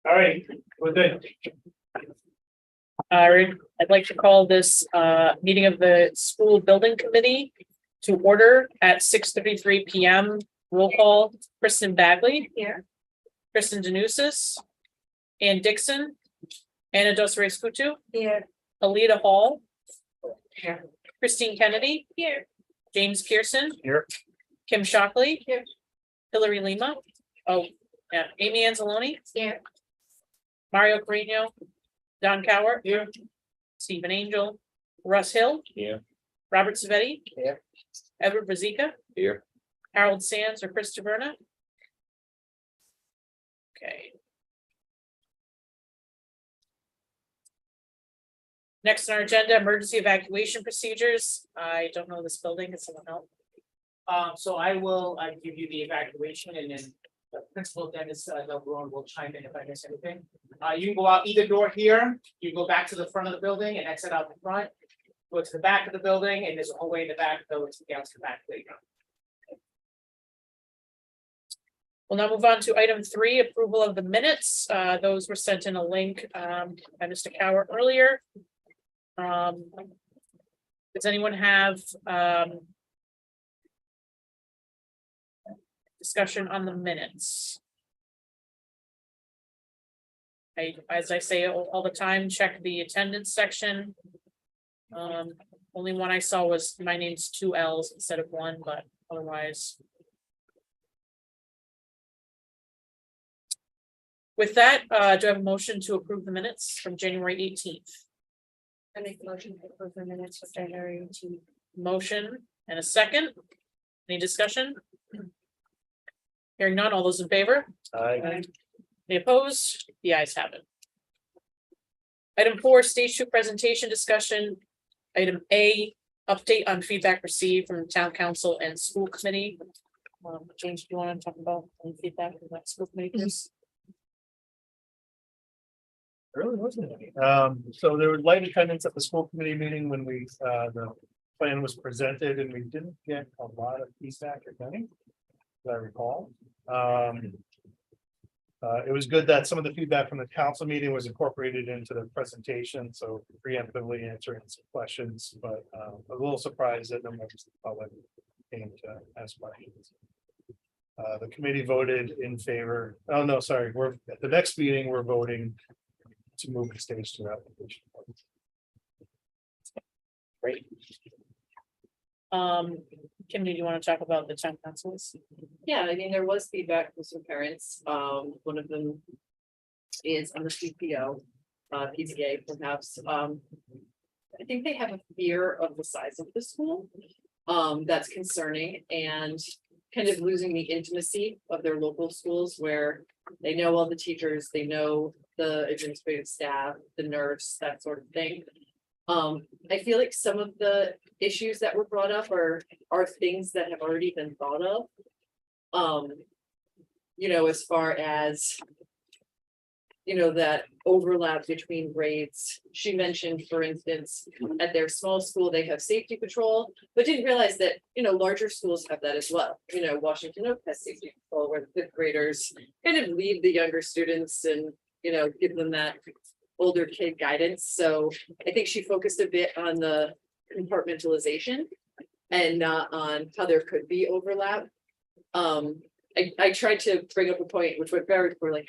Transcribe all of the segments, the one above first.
All right, we're good. All right, I'd like to call this meeting of the school building committee to order at 6:33 PM. Roll call, Kristen Bagley. Here. Kristen Danusis. Ann Dixon. Anna Dos Reis Kutu. Here. Alita Hall. Here. Christine Kennedy. Here. James Pearson. Here. Kim Shockley. Here. Hillary Lima. Oh, yeah, Amy Anzalone. Here. Mario Carino. Don Cowart. Here. Stephen Angel. Russ Hill. Here. Robert Svetti. Here. Edward Bazika. Here. Harold Sands or Chris Taberna. Okay. Next on our agenda, emergency evacuation procedures. I don't know this building. Is someone else? So I will, give you the evacuation and then the principal Dennis, Del Bruin will chime in if I miss anything. You can go out either door here, you go back to the front of the building and exit out the front. Go to the back of the building and there's a hallway in the back, go to the back playground. We'll now move on to item 3, approval of the minutes. Those were sent in a link by Mr. Cowart earlier. Does anyone have discussion on the minutes? As I say all the time, check the attendance section. Only one I saw was my name's 2 L's instead of 1, but otherwise. With that, do I have a motion to approve the minutes from January 18th? I make the motion to approve the minutes of January 18th. Motion and a second. Any discussion? Hearing none, all those in favor? Aye. Any opposed? The ayes have it. Item 4, stage 2 presentation discussion. Item A, update on feedback received from town council and school committee. James, do you want to talk about any feedback from that school committee, please? Really wasn't any. So there was light attendance at the school committee meeting when we, the plan was presented and we didn't get a lot of feedback, if any, as I recall. It was good that some of the feedback from the council meeting was incorporated into the presentation, so preemptively answering some questions, but I was a little surprised that no members of the public came to ask questions. The committee voted in favor. Oh, no, sorry, we're at the next meeting, we're voting to move the stage 2 application. Great. Kim, do you want to talk about the town councils? Yeah, I mean, there was feedback from some parents. One of them is on the CPO, PTA perhaps. I think they have a fear of the size of the school. That's concerning and kind of losing the intimacy of their local schools where they know all the teachers, they know the administrative staff, the nurse, that sort of thing. I feel like some of the issues that were brought up are things that have already been thought of. You know, as far as, you know, that overlap between grades. She mentioned, for instance, at their small school, they have safety patrol, but didn't realize that, you know, larger schools have that as well. You know, Washington Oak has safety patrol where the 5th graders kind of lead the younger students and, you know, give them that older kid guidance. So I think she focused a bit on the compartmentalization and not on how there could be overlap. I tried to bring up a point which went very poorly.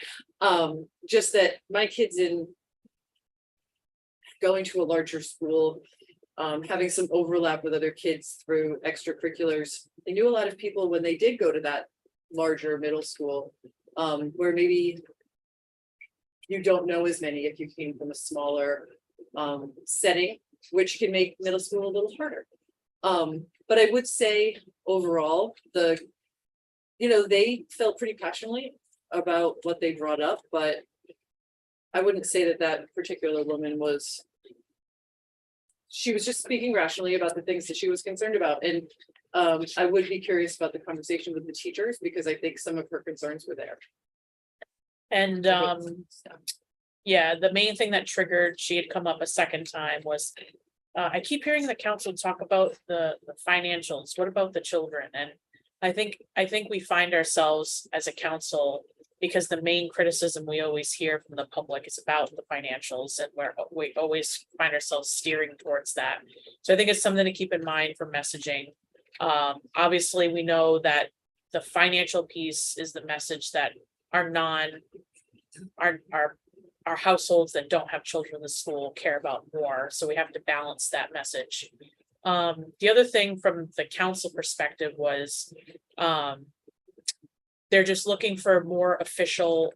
Just that my kids in going to a larger school, having some overlap with other kids through extracurriculars. They knew a lot of people when they did go to that larger middle school, where maybe you don't know as many if you came from a smaller setting, which can make middle school a little harder. But I would say overall, you know, they felt pretty passionately about what they brought up, but I wouldn't say that that particular woman was. She was just speaking rationally about the things that she was concerned about. And I would be curious about the conversation with the teachers because I think some of her concerns were there. And yeah, the main thing that triggered, she had come up a second time was, I keep hearing the council talk about the financials. What about the children? And I think we find ourselves as a council because the main criticism we always hear from the public is about the financials, and we always find ourselves steering towards that. So I think it's something to keep in mind for messaging. Obviously, we know that the financial piece is the message that our households that don't have children in the school care about more, so we have to balance that message. The other thing from the council perspective was, they're just looking for more official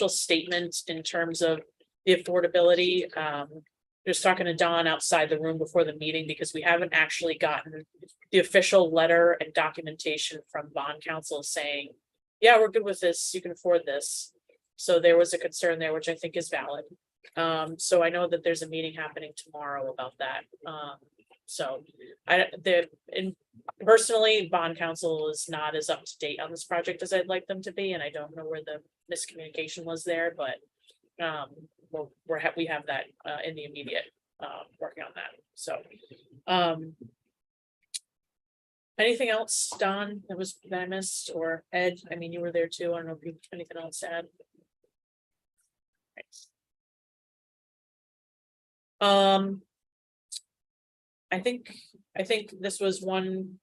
statements in terms of the affordability. Just talking to Don outside the room before the meeting, because we haven't actually gotten the official letter and documentation from bond counsel saying, yeah, we're good with this, you can afford this. So there was a concern there, which I think is valid. So I know that there's a meeting happening tomorrow about that. Personally, bond counsel is not as up to date on this project as I'd like them to be, and I don't know where the miscommunication was there, but we have that in the immediate working on that. So anything else, Don, that I missed, or Ed? I mean, you were there too. I don't know if you have anything else to add. I think this was one.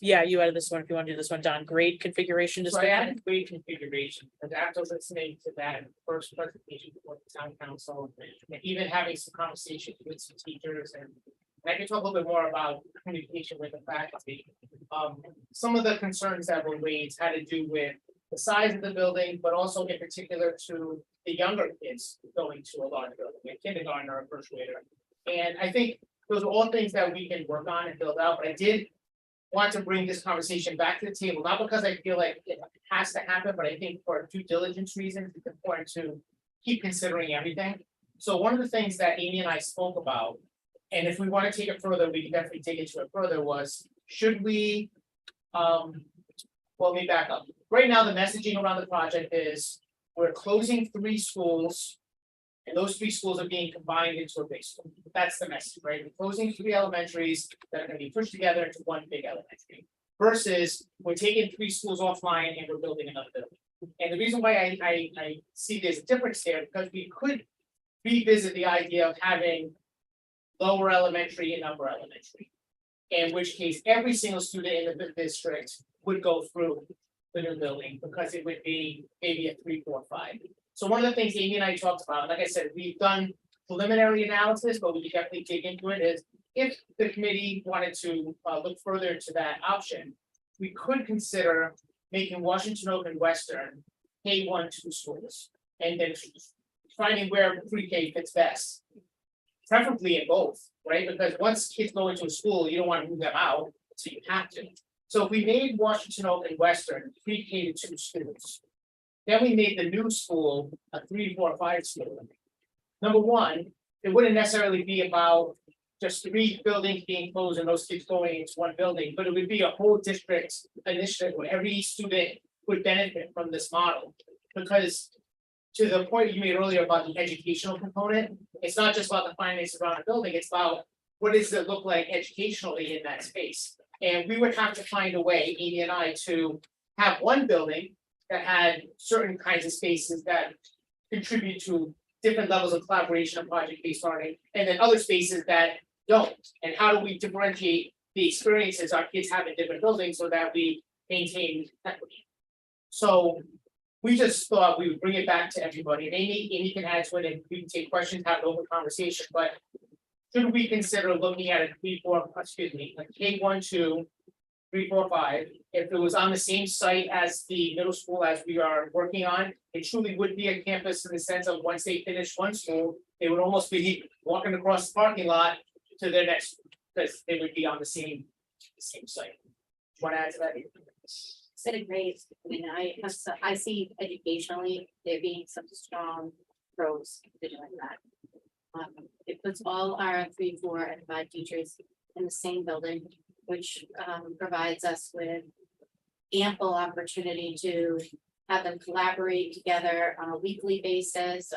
Yeah, you added this one. If you want to do this one, Don, grade configuration So I discussion. added grade configuration, and after listening to that first presentation before the town council, and even having some conversations with some teachers, and I can talk a little bit more about communication with the faculty. Some of the concerns that were raised had to do with the size of the building, but also in particular to the younger kids going to a large building, like kindergarten or a first grader. And I think those are all things that we can work on and build out, but I did want to bring this conversation back to the table, not because I feel like it has to happen, but I think for due diligence reasons, it's important to keep considering everything. So one of the things that Amy and I spoke about, and if we want to take it further, we can definitely take it to it further, was should we, well, let me back up. Right now, the messaging around the project is we're closing 3 schools. And those 3 schools are being combined into a big school. That's the message, right? We're closing 3 elementaries that are gonna be pushed together into one big elementary. Versus we're taking 3 schools offline and we're building another building. And the reason why I see there's a difference there, because we could revisit the idea of having lower elementary and upper elementary. In which case, every single student in the district would go through the new building, because it would be maybe a 3, 4, 5. So one of the things Amy and I talked about, like I said, we've done preliminary analysis, but we can definitely dig into it, is if the committee wanted to look further into that option. We could consider making Washington Oak and Western K-1, 2 schools, and then finding where pre-K fits best. Preferably in both, right? Because once kids go into a school, you don't want to move them out, so you have to. So if we made Washington Oak and Western pre-K to 2 schools. Then we made the new school a 3, 4, 5 school. Number one, it wouldn't necessarily be about just 3 buildings being closed and those kids going into one building, but it would be a whole district initiative where every student would benefit from this model. Because to the point you made earlier about the educational component, it's not just about the finances around the building, it's about what does it look like educationally in that space. And we would have to find a way, Amy and I, to have one building that had certain kinds of spaces that contribute to different levels of collaboration and project-based learning, and then other spaces that don't. And how do we differentiate the experiences our kids have in different buildings so that we maintain equity? So we just thought we would bring it back to everybody. And Amy can add to it, and we can take questions, have an open conversation, but should we consider looking at a K-1, 2, 3, 4, 5, if it was on the same site as the middle school as we are working on, it truly would be a campus in the sense of once they finish one school, they would almost be walking across the parking lot to their next, because they would be on the same site. Want to add to that? Said it great. I mean, I see educationally there being some strong pros to doing that. It puts all our 3, 4, and 5 teachers in the same building, which provides us with ample opportunity to have them collaborate together on a weekly basis,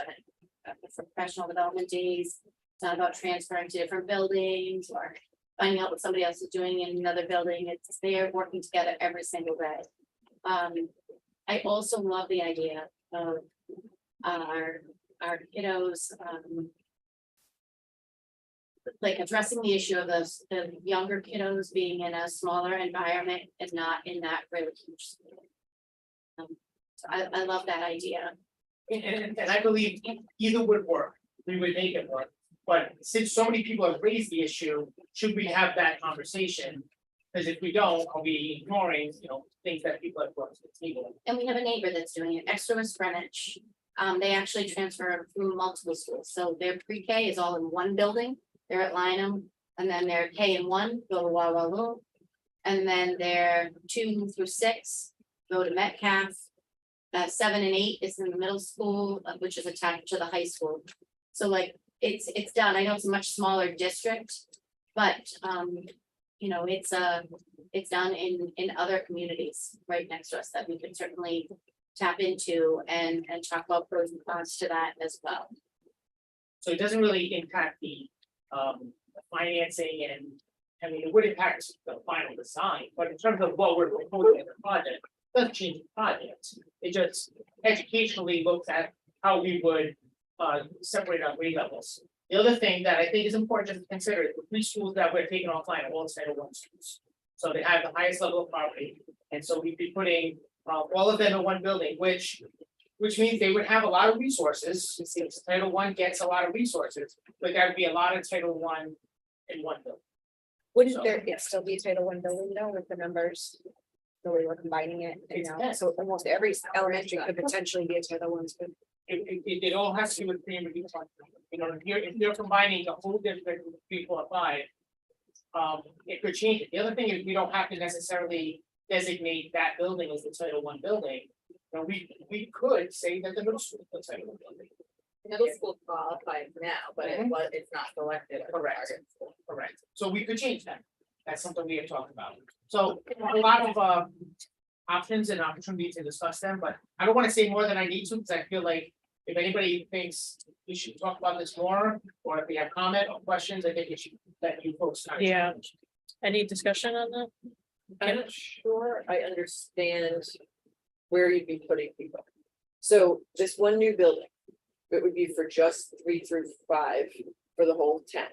for professional development days. It's not about transferring to different buildings or finding out what somebody else is doing in another building. It's they're working together every single day. I also love the idea of our kiddos, like addressing the issue of the younger kiddos being in a smaller environment and not in that really huge school. So I love that idea. And I believe either would work, we would make it work. But since so many people have raised the issue, should we have that conversation? Because if we don't, are we ignoring, things that people have brought to the table? And we have a neighbor that's doing it, Extra West Greenwich. They actually transfer through multiple schools, so their pre-K is all in one building. They're at Lynham, and then their K and 1 go to Wawalu. And then their 2 through 6 go to Metcalf. 7 and 8 is in the middle school, which is attached to the high school. So like, it's done. I know it's a much smaller district, but it's done in other communities right next to us that we could certainly tap into and talk about pros and cons to that as well. So it doesn't really impact the financing and, I mean, it would impact the final design, but in terms of what we're proposing in the project, it doesn't change the project. It just educationally looks at how we would separate our grade levels. The other thing that I think is important to consider is the 3 schools that we're taking offline are all Title I schools. So they have the highest level of poverty, and so we'd be putting all of them in one building, which means they would have a lot of resources. Since Title I gets a lot of resources, but there would be a lot of Title I in one building. Wouldn't there still be Title I building though with the numbers? The way we're combining it, It's- so almost every elementary could potentially be a Title I school. It all has to do with premium review fund. If you're combining the whole district with 3, 4, 5. It could change it. The other thing is we don't have to necessarily designate that building as the Title I building. We could say that the middle school is the Title I building. Middle school qualifies now, but it's not selected. Correct. Correct. So we could change that. That's something we have talked about. So a lot of options and opportunities to discuss them, but I don't want to say more than I need to, because I feel like if anybody thinks we should talk about this more, or if we have comment or questions, I think we should let you folks know. Yeah. Any discussion on that? I'm not sure I understand where you'd be putting people. So this one new building, it would be for just 3 through 5 for the whole 10.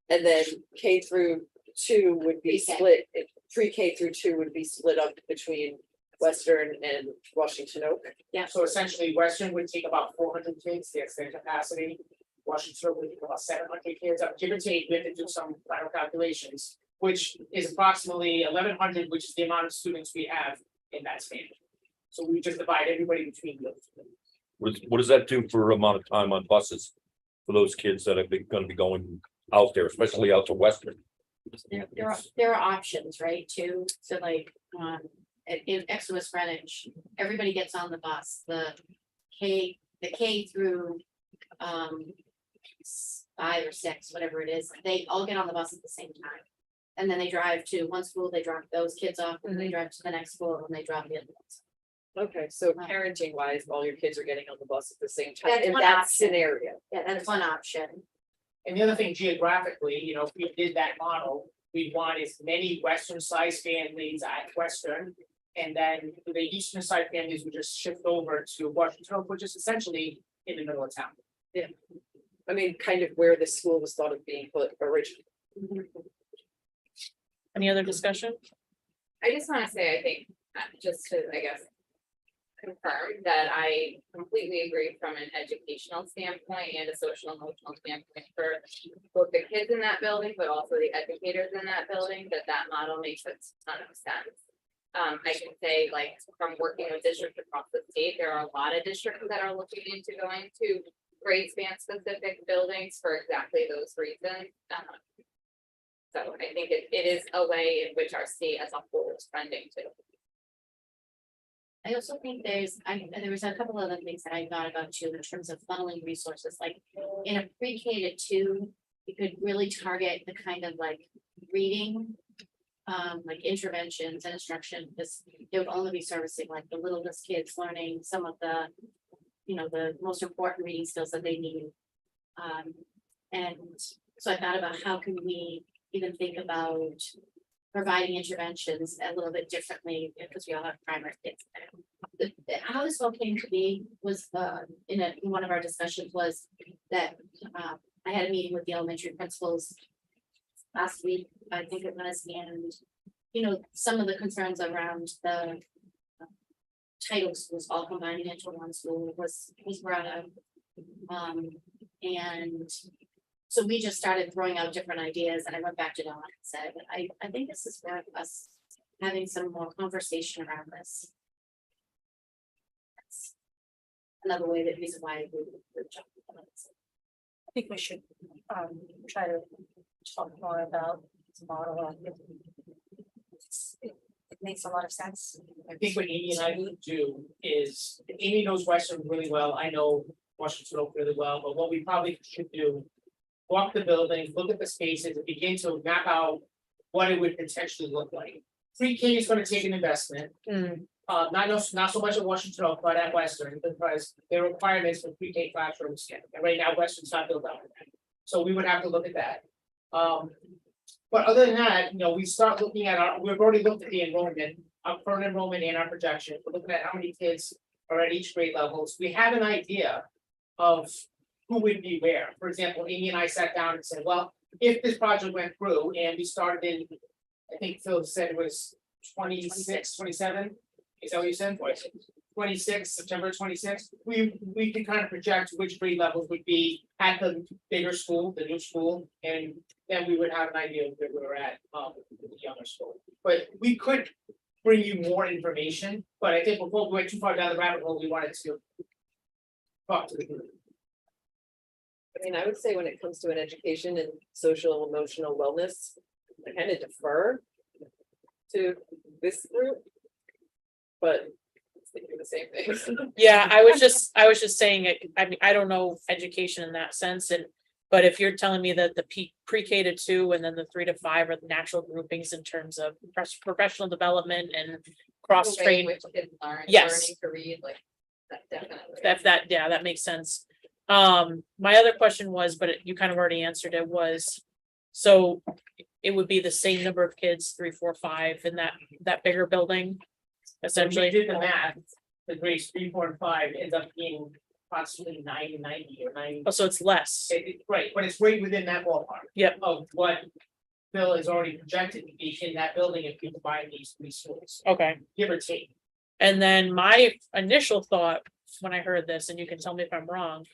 And then K through 2 would be Pre-K. split, pre-K through 2 would be split up between Western and Washington Oak. So essentially, Western would take about 400 kids, that's their capacity. Washington would take about 700 kids, give or take, we have to do some final calculations, which is approximately 1,100, which is the amount of students we have in that span. So we just divide everybody between those. What does that do for amount of time on buses? For those kids that are gonna be going out there, especially out to Western? There are options, right, too, so like, in Extra West Greenwich, everybody gets on the bus, the K through. 5 or 6, whatever it is, they all get on the bus at the same time. And then they drive to one school, they drop those kids off, and they drive to the next school, and they drop the other ones. Okay, so parenting wise, all your kids are getting on the bus at the same time That's in one that option. scenario. Yeah, that's one option. And the other thing geographically, if we did that model, we'd want as many western size families at Western. And then the eastern side families would just shift over to Washington, which is essentially in the middle of town. I mean, kind of where the school was thought of being put originally. Any other discussion? I just wanna say, I think, just to, I guess. Confirm that I completely agree from an educational standpoint and a social emotional standpoint for both the kids in that building, but also the educators in that building, that model makes a ton of sense. I can say, like, from working with districts across the state, there are a lot of districts that are looking into going to grade span specific buildings for exactly those reasons. So I think it is a way in which our state as a whole is trending to. I also think there was a couple other things that I thought about too, in terms of funneling resources, like in a pre-K to 2, you could really target the kind of like reading. Like interventions and instruction, because they would only be servicing like the littlest kids learning some of the, the most important reading skills that they need. And so I thought about how can we even think about providing interventions a little bit differently because we all have primary kids. How this all came to be was, in one of our discussions was that, I had a meeting with the elementary principals last week, I think it was, and, you know, some of the concerns around the title schools all combining into one school was brought up. And so we just started throwing out different ideas, and I went back to Dawn and said, I think this is worth us having some more conversation around this. That's another way, that reason why we jumped on it. I think we should, try to talk more about this model. It makes a lot of sense. I think what Amy and I would do is, Amy knows Western really well, I know Washington Oak really well, but what we probably should do. Walk the building, look at the spaces, and begin to map out what it would potentially look like. Pre-K is gonna take an investment. Not so much at Washington Oak, but at Western, because their requirements for pre-K classrooms, and right now Western's not built out. So we would have to look at that. But other than that, you know, we start looking at we've already looked at the enrollment, our current enrollment and our projection, we're looking at how many kids are at each grade levels, we have an idea of who would be where. For example, Amy and I sat down and said, well, if this project went through and we started in, I think Phil said it was 26, 27. Is that what you said? 26, September 26th, we can kind of project which grade levels would be at the bigger school, the new school, and then we would have an idea of where we're at, with the younger school. But we could bring you more information, but I think before we went too far down the rabbit hole, we wanted to talk to the group. I mean, I would say when it comes to an education and social and emotional wellness, I kind of defer to this group. But they do the same things. Yeah, I was just saying it, I mean, I don't know education in that sense, and. But if you're telling me that the pre-K to 2 and then the 3 to 5 are the natural groupings in terms of professional development and cross The way in train. which kids learn, Yes. learning to read, like, that definitely. That makes sense. My other question was, but you kind of already answered it, was. So it would be the same number of kids, 3, 4, 5 in that bigger building. Essentially. When we did the math, the grades 3, 4, and 5 ends up being approximately 90 or 90. Oh, so it's less. Right, but it's right within that ballpark. Yep. Of what Bill is already projected to be in that building if you combine these 3 schools, Okay. give or take. And then my initial thought when I heard this, and you can tell me if I'm wrong.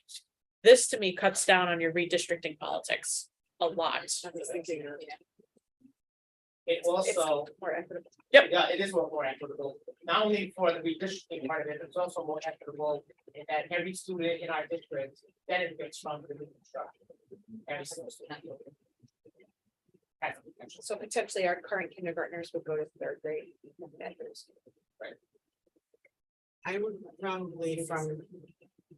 This to me cuts down on your redistricting politics a lot. I was thinking that. It also, More equitable. yeah, it is more equitable, not only for the redistricting part of it, it's also more equitable in that every student in our district benefits from the reconstruction. Every single student. Has the potential. So potentially our current kindergartners would go to 3rd grade. I would probably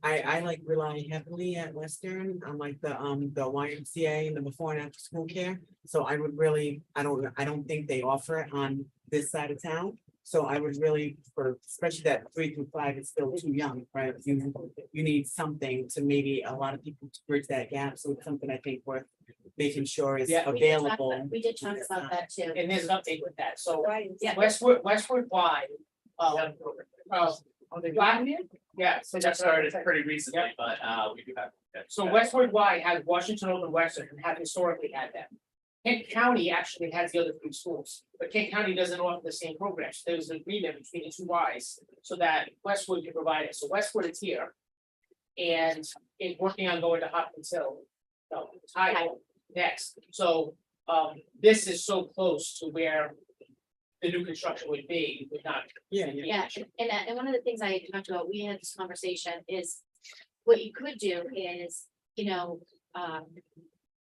I like rely heavily at Western on like the YMCA and the before and after school care. So I would really, I don't think they offer it on this side of town. So I would really, especially that 3 through 5 is still too young, right? You need something to maybe a lot of people to bridge that gap. So it's something I think worth making sure is Yeah. available. We did talk about that too. And there's an update with that, so Yeah. Westwood wide. On the black, yeah, so It that's just started pretty recently, but we do have. So Westwood Wide has Washington Open Western and have historically had them. Kent County actually has the other 3 schools, but Kent County doesn't offer the same programs. There was an agreement between the 2 Ys so that Westwood could provide it. So Westwood is here. And it's working on going to Hopkins Hill. No, Tidal next. So this is so close to where the new construction would be, would not. Yeah. Yeah, and one of the things I talked about, we had this conversation is, what you could do is, you know,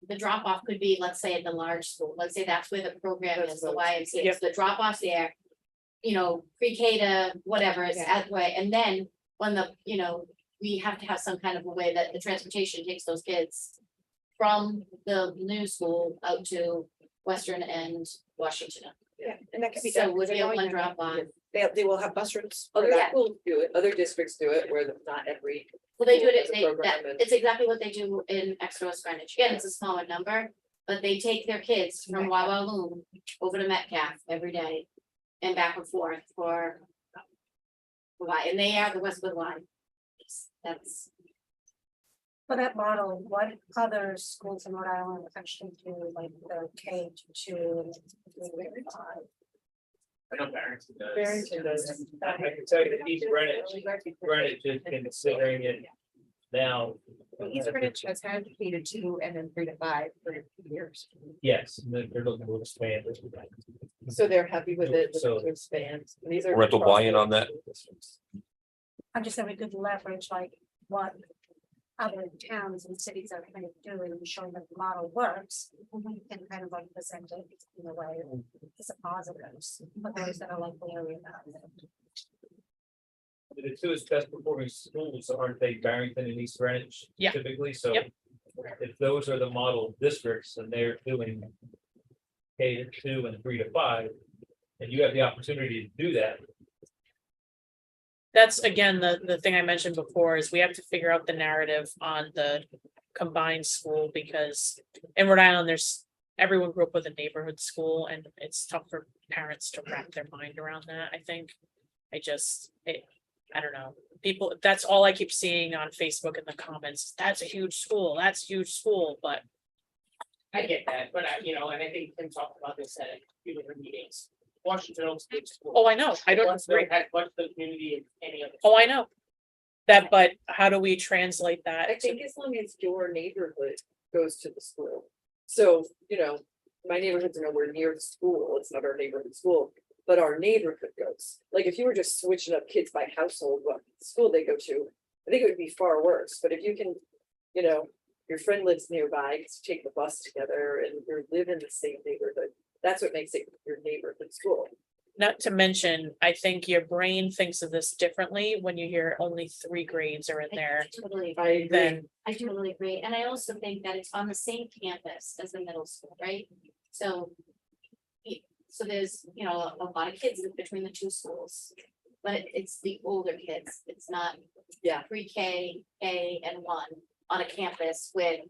the drop off could be, let's say at the large school, let's say that's where the program is, the YMCA, Yep. the drop off there. You know, pre-K to whatever is Yeah. at way, and then when we have to have some kind of a way that the transportation takes those kids. From the new school out to Western and Washington. Yeah, and that could be So done. would because be able they're to going drop on. They will have bus routes. for Other that. schools do it, other districts do it, where not every. Well, they do school it, has a program and- it's exactly what they do in Exeter West Greenwich, again, it's a smaller number, But they take their kids from Wawa over to Metcalf every day and back and forth for. Why, and they are the Westwood line. That's, For that model, what other schools in Rhode Island actually do like the K to 2? I know Barrington does. Barrington does. I can tell you that East Greenwich is considering it now. East Greenwich has had K to 2 and then 3 to 5 for years. Yes, they're looking to expand it. So they're happy with it, So- looking to expand. And these are. Parental buy-in on that? I'm just saying we could leverage like what other towns and cities are kind of doing and showing that the model works. And kind of like present it in a way as a positive, but those that are like worried about it. The two best performing schools, aren't they, Barrington and East Greenwich? Yeah. Typically, so. Yep. If those are the model districts and they're doing K-2 and 3 to 5, and you have the opportunity to do that. That's again, the thing I mentioned before is we have to figure out the narrative on the combined school because in Rhode Island, everyone grew up with a neighborhood school and it's tough for parents to wrap their mind around that, I think. I don't know, people, that's all I keep seeing on Facebook in the comments, that's a huge school, but I get that, but and I think Tim talked about this at a few different meetings. Washington Oaks Big School. oh, I know, I don't disagree. Had much of the community in any other. Oh, I know. That, but how do we translate that? I think as long as your neighborhood goes to the school. So, my neighborhood's nowhere near the school, it's not our neighborhood school, but our neighborhood goes. Like, if you were just switching up kids by household, what school they go to, I think it would be far worse, but if you can, your friend lives nearby, you take the bus together and you live in the same neighborhood, that's what makes it your neighborhood school. Not to mention, I think your brain thinks of this differently when you hear only 3 grades are in there. totally, I agree. Then, I totally agree, and I also think that it's on the same campus as the middle school, right? So. So there's, a lot of kids between the two schools, but it's the older kids, it's not. Yeah. Pre-K, A and 1 on a campus with.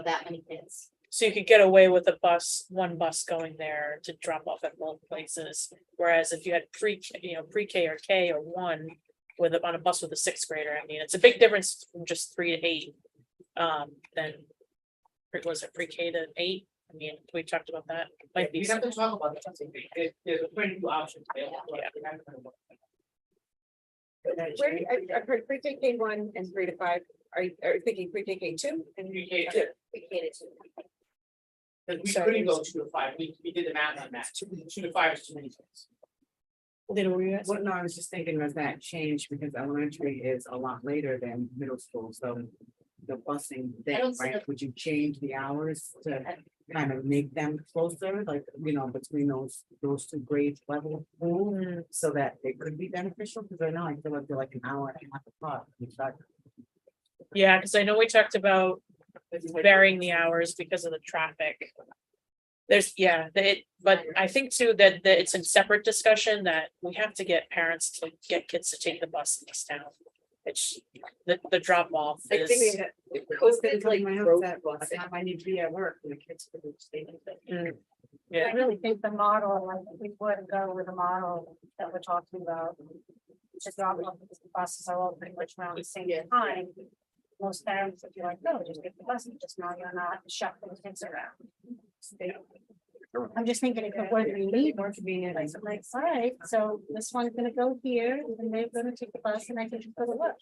That many kids. so you could get away with one bus going there to drop off at both places. Whereas if you had pre-K or K or 1 on a bus with a 6th grader, I mean, it's a big difference from just 3 to 8. Then was it pre-K to 8? I mean, we talked about that. Might be. We have to talk about that. There's a pretty few options available. I've heard pre-K K1 and 3 to 5. Are you thinking pre-K K2? And Pre-K Pre-K to 2. Because we So- couldn't go 2 to 5, we did the math on that, 2 to 5 is too many kids. Well, no, I was just thinking, does that change because elementary is a lot later than middle school, so the busing I there, don't see right? the- Would you change the hours to kind of make them closer, like, between those two grade levels? So that it could be beneficial, because right now I feel like they're like an hour and a half apart. Yeah, because I know we talked about varying the hours because of the traffic. But I think too that it's a separate discussion that we have to get parents to get kids to take the bus in this town. It's the drop off I think is. COVID like broke I busing. need to be at work, and the kids could stay. Yeah, I really think the model, like, if we would go with a model that we're talking about. Just drop off because the buses are all pretty much around the same time. Most parents would be like, no, just get the bus, just now you're not shuffling kids around. I'm just thinking if it were to be more convenient, like, all right, so this one's gonna go here, and they're gonna take the bus and I can just go to work.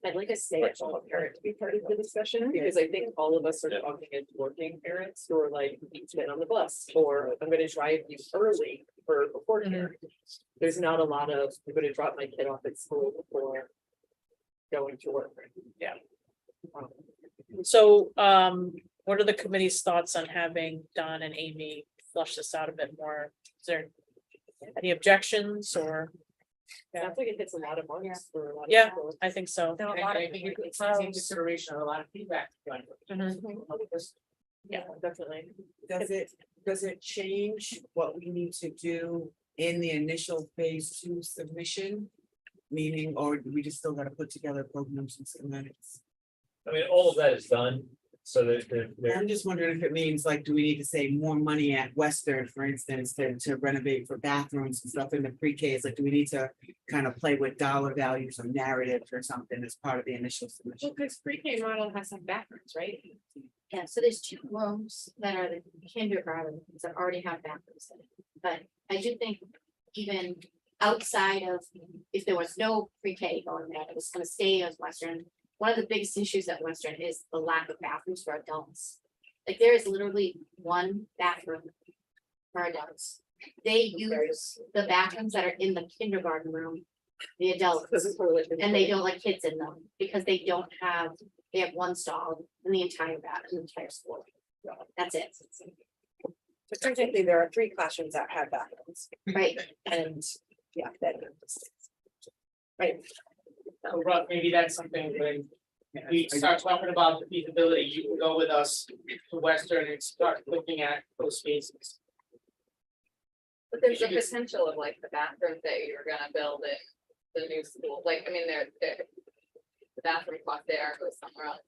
I'd like to say it's all parent to be part of the discussion, because I think all of us are talking as working parents who are like, need to get on the bus, or I'm gonna drive you early for before care. There's not a lot of, I'm gonna drop my kid off at school before going to work. Yeah. So, what are the committee's thoughts on having Don and Amy flush this out a bit more? Is there any objections or? Sounds like it hits a lot of marks for a lot of Yeah. people. I think so. There are a And lot I of think it's pros. taking consideration of a lot of feedback. Yeah, definitely. Does it change what we need to do in the initial phase 2 submission? Meaning, or do we just still gotta put together programs and schematics? I mean, all of that is done, So they're, I'm just wondering if it means like, do we need to say more money at Western, for instance, to renovate for bathrooms and stuff in the pre-Ks? Like, do we need to kind of play with dollar values or narratives or something as part of the initial submission? because pre-K model has some bathrooms, right? Yeah, so there's 2 rooms that are the kindergarten that already have bathrooms in it. But I do think even outside of, if there was no pre-K going there, it was gonna stay as Western. One of the biggest issues at Western is the lack of bathrooms for adults. Like there is literally 1 bathroom for adults. They use the bathrooms that are in the kindergarten room, the adults, and they don't let kids in them because they don't have, they have 1 stall in the entire bathroom, the entire school. That's it, But technically, there are 3 classrooms that have bathrooms, right? and, yeah, that. Right, So Rob, maybe that's something when we start talking about the feasibility, you can go with us to Western and start looking at those spaces. But there's a potential of like the bathrooms that you're gonna build in the new school, like, I mean, they're. The bathroom clock there goes somewhere else.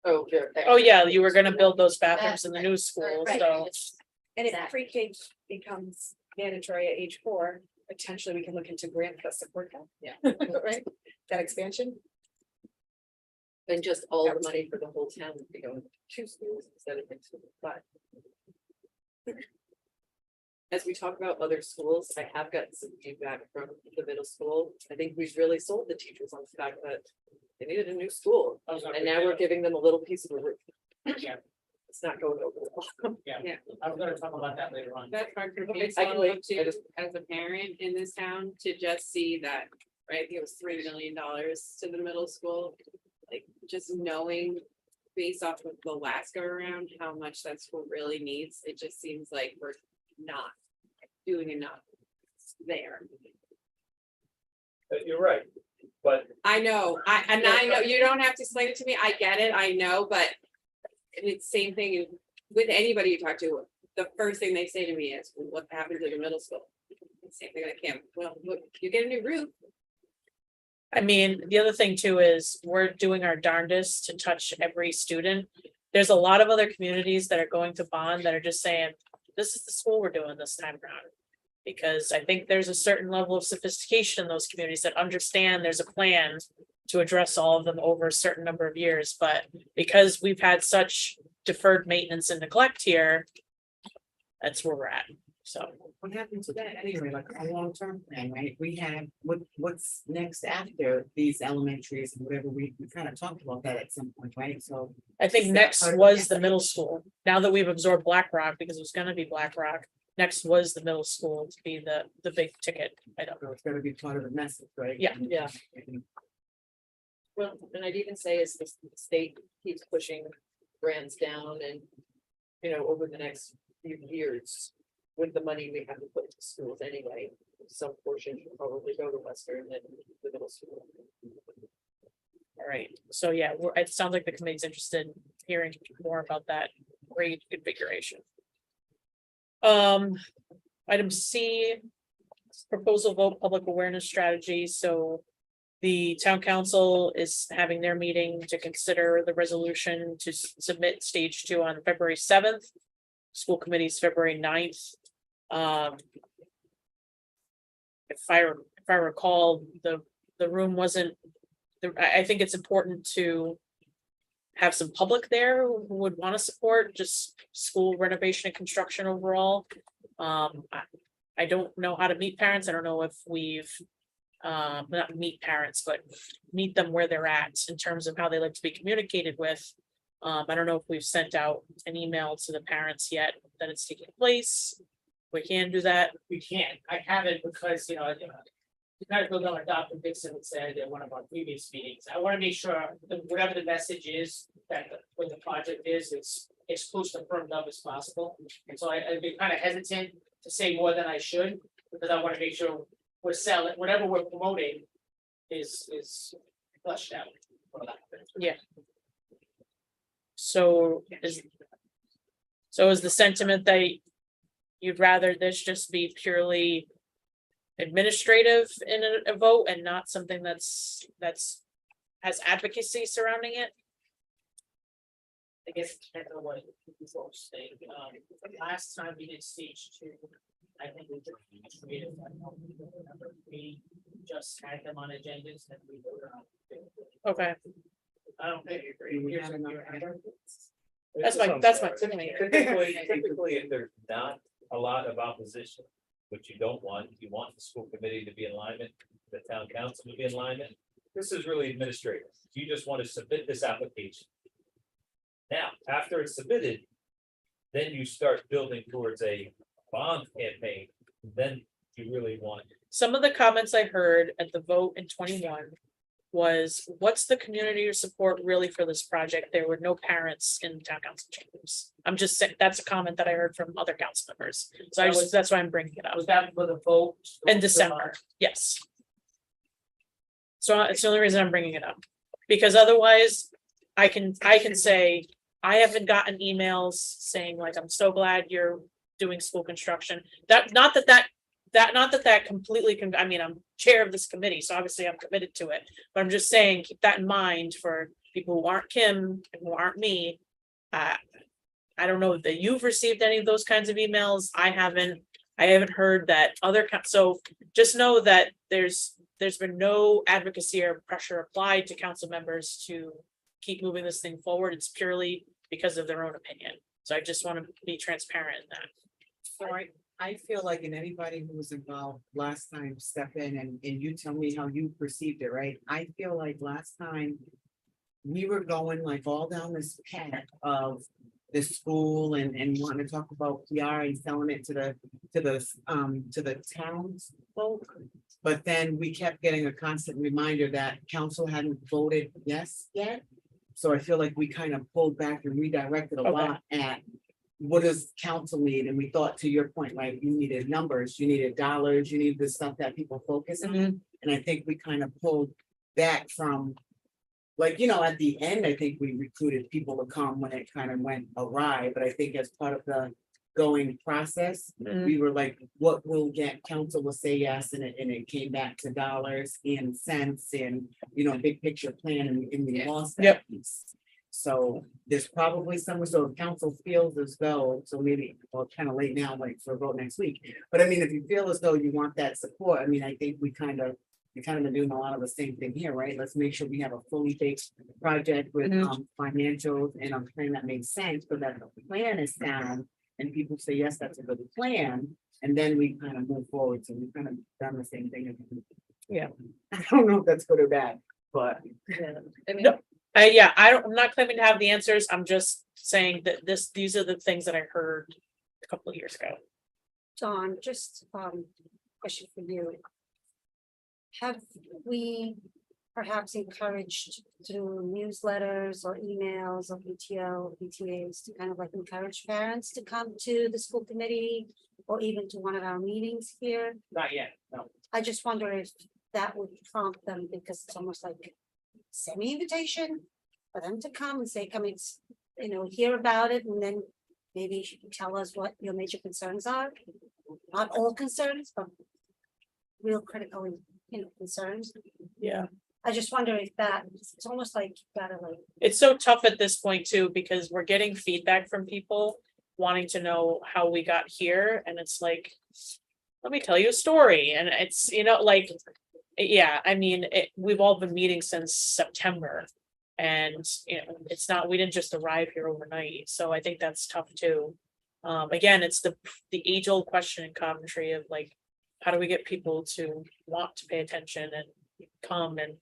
oh, there. Oh, yeah, you were gonna build those bathrooms in the new school, Right. so. And if Exactly. pre-K becomes mandatory at age 4, potentially we can look into grant that support that. Yeah. Right, that expansion. And just all the money for the whole town would be going to 2 schools instead of 2, but. As we talk about other schools, I have gotten some feedback from the middle school. I think we've really sold the teachers on the fact that they needed a new school. I was gonna And bring now that we're up. giving them a little piece of a roof. Yeah. It's not going over well. I was gonna talk about that later on. That's hard for Okay, me to I can swallow wait. I too, just- as a parent in this town, to just see that, right, I think it was $3 million to the middle school. Like, just knowing based off of the last go around, how much that school really needs, it just seems like we're not doing enough there. you're right, but I know, I know, you don't have to explain it to me, I get it, I know, but. And it's same thing with anybody you talk to, the first thing they say to me is, "Well, what happened to the middle school?" Same thing at camp, well, look, you get a new roof. I mean, the other thing too is we're doing our darndest to touch every student. There's a lot of other communities that are going to bond that are just saying, this is the school we're doing this time around. Because I think there's a certain level of sophistication in those communities that understand there's a plan to address all of them over a certain number of years, but because we've had such deferred maintenance and neglect here, that's where we're at, so. What happened to that anyway, like a long-term plan, right? We have, what's next after these elementaries and whatever, we kind of talked about that at some point, right? So. I think Is that next part of was it? the middle school. Now that we've absorbed Black Rock, because it was gonna be Black Rock, next was the middle school to be the big ticket item. So it's gonna be part of the message, right? Yeah. Yeah. Well, and I'd even say as the state keeps pushing grants down and, over the next few years. With the money we have to put into schools anyway, some portion should probably go to Western and the middle school. All right, so yeah, it sounds like the committee's interested in hearing more about that grade configuration. Item C, proposal vote public awareness strategy, so. The town council is having their meeting to consider the resolution to submit stage 2 on February 7th. School committee's February 9th. If I recall, the room wasn't. I think it's important to. Have some public there who would want to support just school renovation and construction overall. I don't know how to meet parents. I don't know if we've. Not meet parents, but meet them where they're at in terms of how they like to be communicated with. I don't know if we've sent out an email to the parents yet that it's taking place. We can do that. We can't, I haven't because, you kind of go down what Dr. Dixon said at one of our previous meetings. I want to make sure that whatever the message is, that what the project is, it's close to firmed up as possible. And so I've been kind of hesitant to say more than I should, because I want to make sure we're selling, whatever we're promoting is flushed out. So is the sentiment that you'd rather this just be purely administrative in a vote and not something that's has advocacy surrounding it? I guess it depends on what you folks think. Last time we did stage two, I think we just created, I don't remember, we just had them on agendas and we voted on. it. Okay, I don't think you agree. We Here's had what enough you're- time. that's my, Typically, if there's not a lot of opposition, which you don't want, you want the school committee to be in alignment, the town council to be in alignment. This is really administrative. You just want to submit this application. Now, after it's submitted, then you start building towards a bond campaign, then you really want. some of the comments I heard at the vote in 21 was, what's the community support really for this project? There were no parents in town council chambers. I'm just saying, that's a comment that I heard from other council members. So that's why I'm bringing it up. Was that for the vote? In December, yes. So it's the only reason I'm bringing it up, because otherwise I can say, I haven't gotten emails saying like, I'm so glad you're doing school construction. Not that completely, I mean, I'm chair of this committee, so obviously I'm committed to it. But I'm just saying, keep that in mind for people who aren't Kim and who aren't me. I don't know that you've received any of those kinds of emails. I haven't heard that so just know that there's been no advocacy or pressure applied to council members to keep moving this thing forward. It's purely because of their own opinion. So I just want to be transparent in that. So I feel like, and anybody who was involved last time, step in and you tell me how you perceived it, right? I feel like last time we were going like all down this path of the school and wanting to talk about PR and selling it to the towns folk. But then we kept getting a constant reminder that council hadn't voted yes yet. So I feel like we kind of pulled back and redirected a lot at what does council need? And we thought, to your point, like you needed numbers, you needed dollars, you need the stuff that people focus on. And I think we kind of pulled back from, like, at the end, I think we recruited people to come when it kind of went awry. But I think as part of the going process, we were like, what will get council will say yes, and it came back to dollars and cents and, big picture plan, and we lost that piece. So there's probably some, so if council feels as though, so maybe, well, kind of late now, like for a vote next week. But I mean, if you feel as though you want that support, I mean, I think we kind of been doing a lot of the same thing here, right? Let's make sure we have a fully baked project with financials and a plan that makes sense, so that the plan is sound. And people say, yes, that's a good plan, and then we kind of move forward, so we've kind of done the same thing. Yeah. I don't know if that's good or bad, but. I mean, No. I'm not claiming to have the answers. I'm just saying that these are the things that I heard a couple of years ago. Dawn, just question for you. Have we perhaps encouraged through newsletters or emails or PTO, PTAs to kind of like encourage parents to come to the school committee or even to one of our meetings here? Not yet, no. I just wonder if that would prompt them, because it's almost like semi-invitation for them to come and say, come and, hear about it, and then maybe you should tell us what your major concerns are. Not all concerns, but real critical, concerns. Yeah. I just wonder if it's almost like you gotta like. It's so tough at this point too, because we're getting feedback from people wanting to know how we got here, and it's like, let me tell you a story, and it's, yeah, I mean, we've all been meeting since September. And, it's not, we didn't just arrive here overnight, so I think that's tough too. Again, it's the age-old question in Coventry of like, how do we get people to want to pay attention and come and,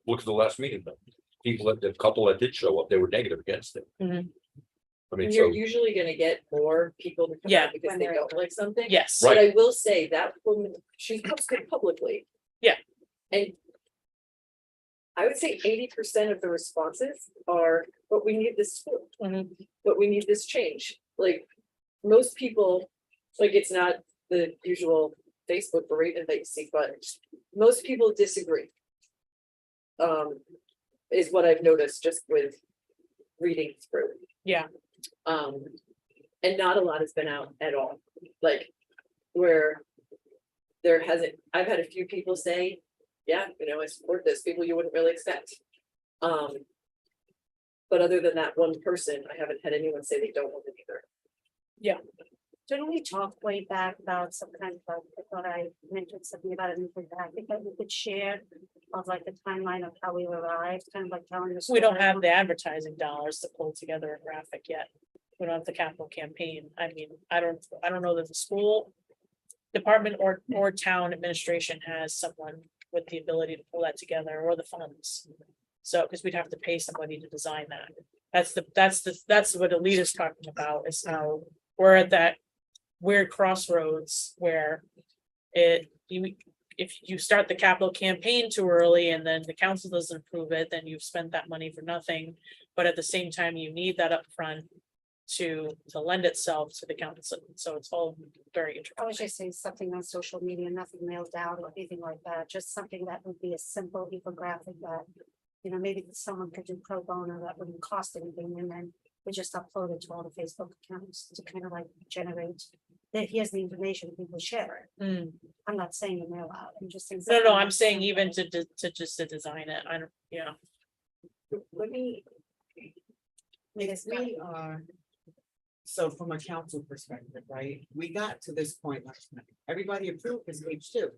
Look at the last meeting, though. The couple that did show up, they were negative against it. Mhm. I mean, and so, you're usually gonna get more people to come Yeah. out because When they they're- don't like something. yes, But I will say that woman, she's posted publicly. Yeah. And I would say 80% of the responses are, but we need this school, Mhm. but we need this change. Like, most people, like, it's not the usual Facebook berating that you see, but most people disagree. Is what I've noticed just with reading through. Yeah. And not a lot has been out at all, like, where there hasn't, I've had a few people say, yeah, I support this, people you wouldn't really expect. But other than that one person, I haven't had anyone say they don't want it either. Didn't we talk way back about some kind of, I thought I mentioned something about it, I think that we could share of like the timeline of how we arrived, kind of like telling the. We don't story. have the advertising dollars to pull together a graphic yet. We don't have the capital campaign. I mean, I don't know that the school department or town administration has someone with the ability to pull that together or the funds. So, because we'd have to pay somebody to design that. That's what Alita's talking about, is how we're at that weird crossroads where if you start the capital campaign too early and then the council doesn't approve it, then you've spent that money for nothing. But at the same time, you need that upfront to lend itself to the council. So it's all very I was interesting. just saying something on social media, nothing mailed out or anything like that, just something that would be a simple infographic that. You know, maybe someone could do pro bono that wouldn't cost anything, and then we just upload it to all the Facebook accounts to kind of like generate. That here's the information, people share it. Mm. I'm not saying to mail out, I'm just saying. No, something I'm that's saying simple. even to just to design it. I don't, yeah. Let me, if we are, so from a council perspective, right, we got to this point last night, everybody approved for stage 2.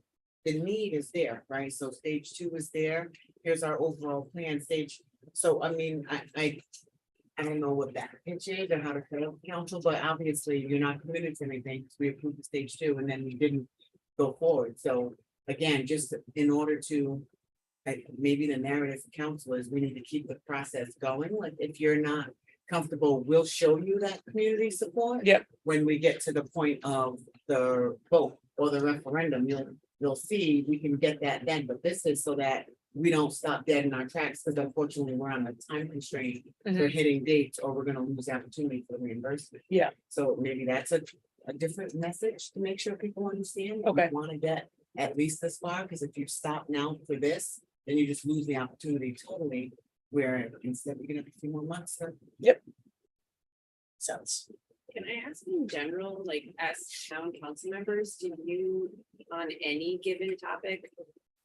The need is there, right, so stage 2 is there, here's our overall plan stage, so I mean, I don't know what that pitch is or how to tell council, but obviously you're not committed to anything, because we approved the stage 2 and then we didn't go forward, so again, just in order to. Maybe the narrative for council is we need to keep the process going, like if you're not comfortable, we'll show you that community support. Yep. When we get to the point of the vote or the referendum, you'll see, we can get that then, but this is so that. We don't stop dead in our tracks, because unfortunately, we're on a time constraint for Mhm. hitting dates, or we're gonna lose opportunity for reimbursement. Yeah. So maybe that's a different message to make sure people understand. Okay. We wanna get at least this far, because if you stop now for this, then you just lose the opportunity totally. Where instead we're gonna have a few more months to. Sounds. Can I ask in general, like as town council members, do you on any given topic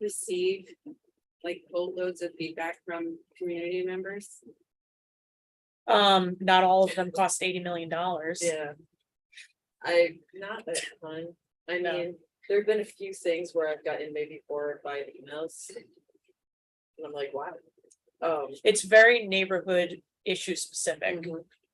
receive like boatloads of feedback from community members? Not all of them cost $80 million. Yeah. Not that fun. I No. mean, there've been a few things where I've gotten maybe 4 or 5 emails. And I'm like, wow. It's very neighborhood issue specific.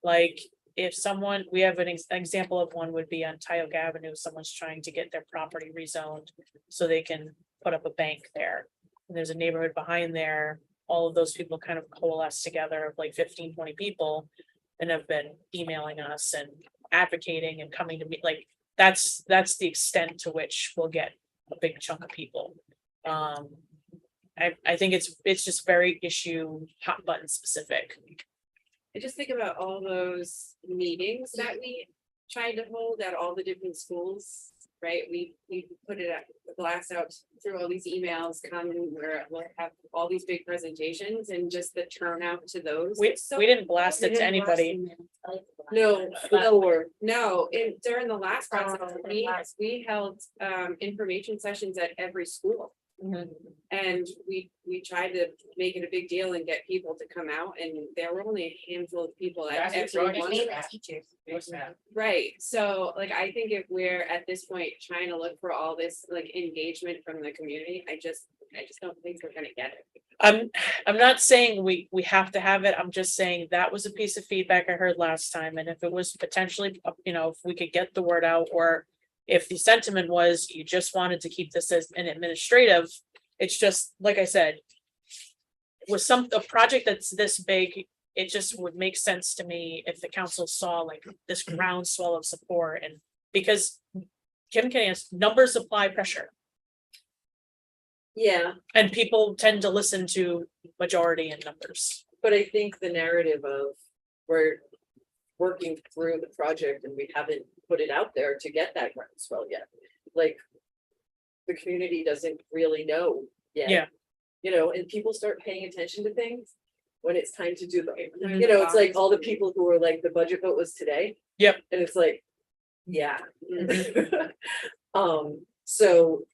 Like if someone, we have an example of one would be on Tioga Avenue, someone's trying to get their property rezoned. So they can put up a bank there. And there's a neighborhood behind there. All of those people kind of coalesce together of like 15, 20 people. And have been emailing us and advocating and coming to me, like, that's the extent to which we'll get a big chunk of people. I think it's just very issue hot button specific. I just think about all those meetings that we tried to hold at all the different schools, right? We put it at the blast out through all these emails, come where we'll have all these big presentations and just the turnout to those. We It's so- didn't blast it to We didn't anybody. blast emails. No, No, during the last process, the last- we held information sessions at every school. Mhm. And we tried to make it a big deal and get people to come out, and there were only a handful of people at That's every right. one. Mainly teachers. It was Matt. Right, so like, I think if we're at this point trying to look for all this like engagement from the community, I just don't think we're gonna get it. I'm not saying we have to have it. I'm just saying that was a piece of feedback I heard last time. And if it was potentially, if we could get the word out, or if the sentiment was you just wanted to keep this as an administrative, it's just, like I said, with a project that's this big, it just would make sense to me if the council saw like this groundswell of support, and because Kim can numbers apply pressure. yeah, And people tend to listen to majority in numbers. but I think the narrative of we're working through the project and we haven't put it out there to get that groundswell yet. Like, the community doesn't really know yet. Yeah. And people start paying attention to things when it's time to do them. Mhm. It's like all the people who were like, the budget vote was today. Yep. And it's like, yeah. So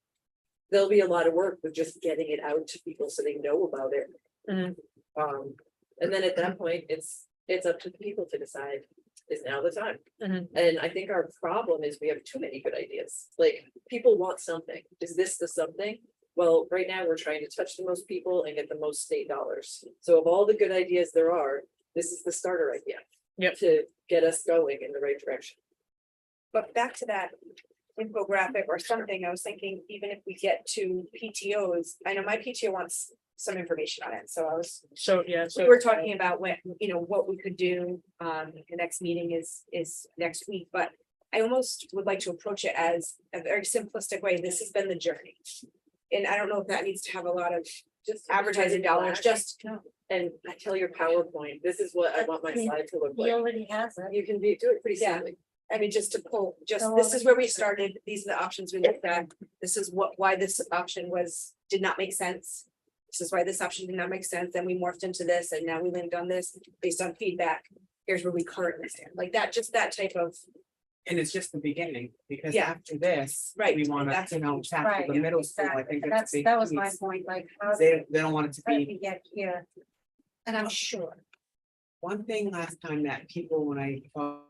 there'll be a lot of work with just getting it out to people so they know about it. Mhm. And then at that point, it's up to the people to decide, is now the time? Mhm. And I think our problem is we have too many good ideas, like, people want something, is this the something? Well, right now, we're trying to touch the most people and get the most state dollars, so of all the good ideas there are, this is the starter idea. Yep. To get us going in the right direction. But back to that infographic or something, I was thinking, even if we get to PTOs, I know my PTO wants some information on it, so I was. So, yeah, so. We were talking about when, you know, what we could do, the next meeting is next week, but I almost would like to approach it as a very simplistic way, this has been the journey. And I don't know if that needs to have a lot of Just advertising dollars, just. And I tell your PowerPoint, this is what I want my slide to look He like. already has it. You can do it pretty Yeah. simply. I mean, just to pull, just, So this is where we started, these are the options we looked at, this is why this option did not make sense. This is why this option did not make sense, then we morphed into this, and now we landed on this based on feedback. Here's where we currently stand, like that, just that type of, And it's just the beginning, because Yeah. after this, Right, we wanna, that's- you know, tackle the middle school, I think that's a big that was my piece. point, like, how They don't want it to did be, we get here? And I'm sure, one thing last time that people, when I talked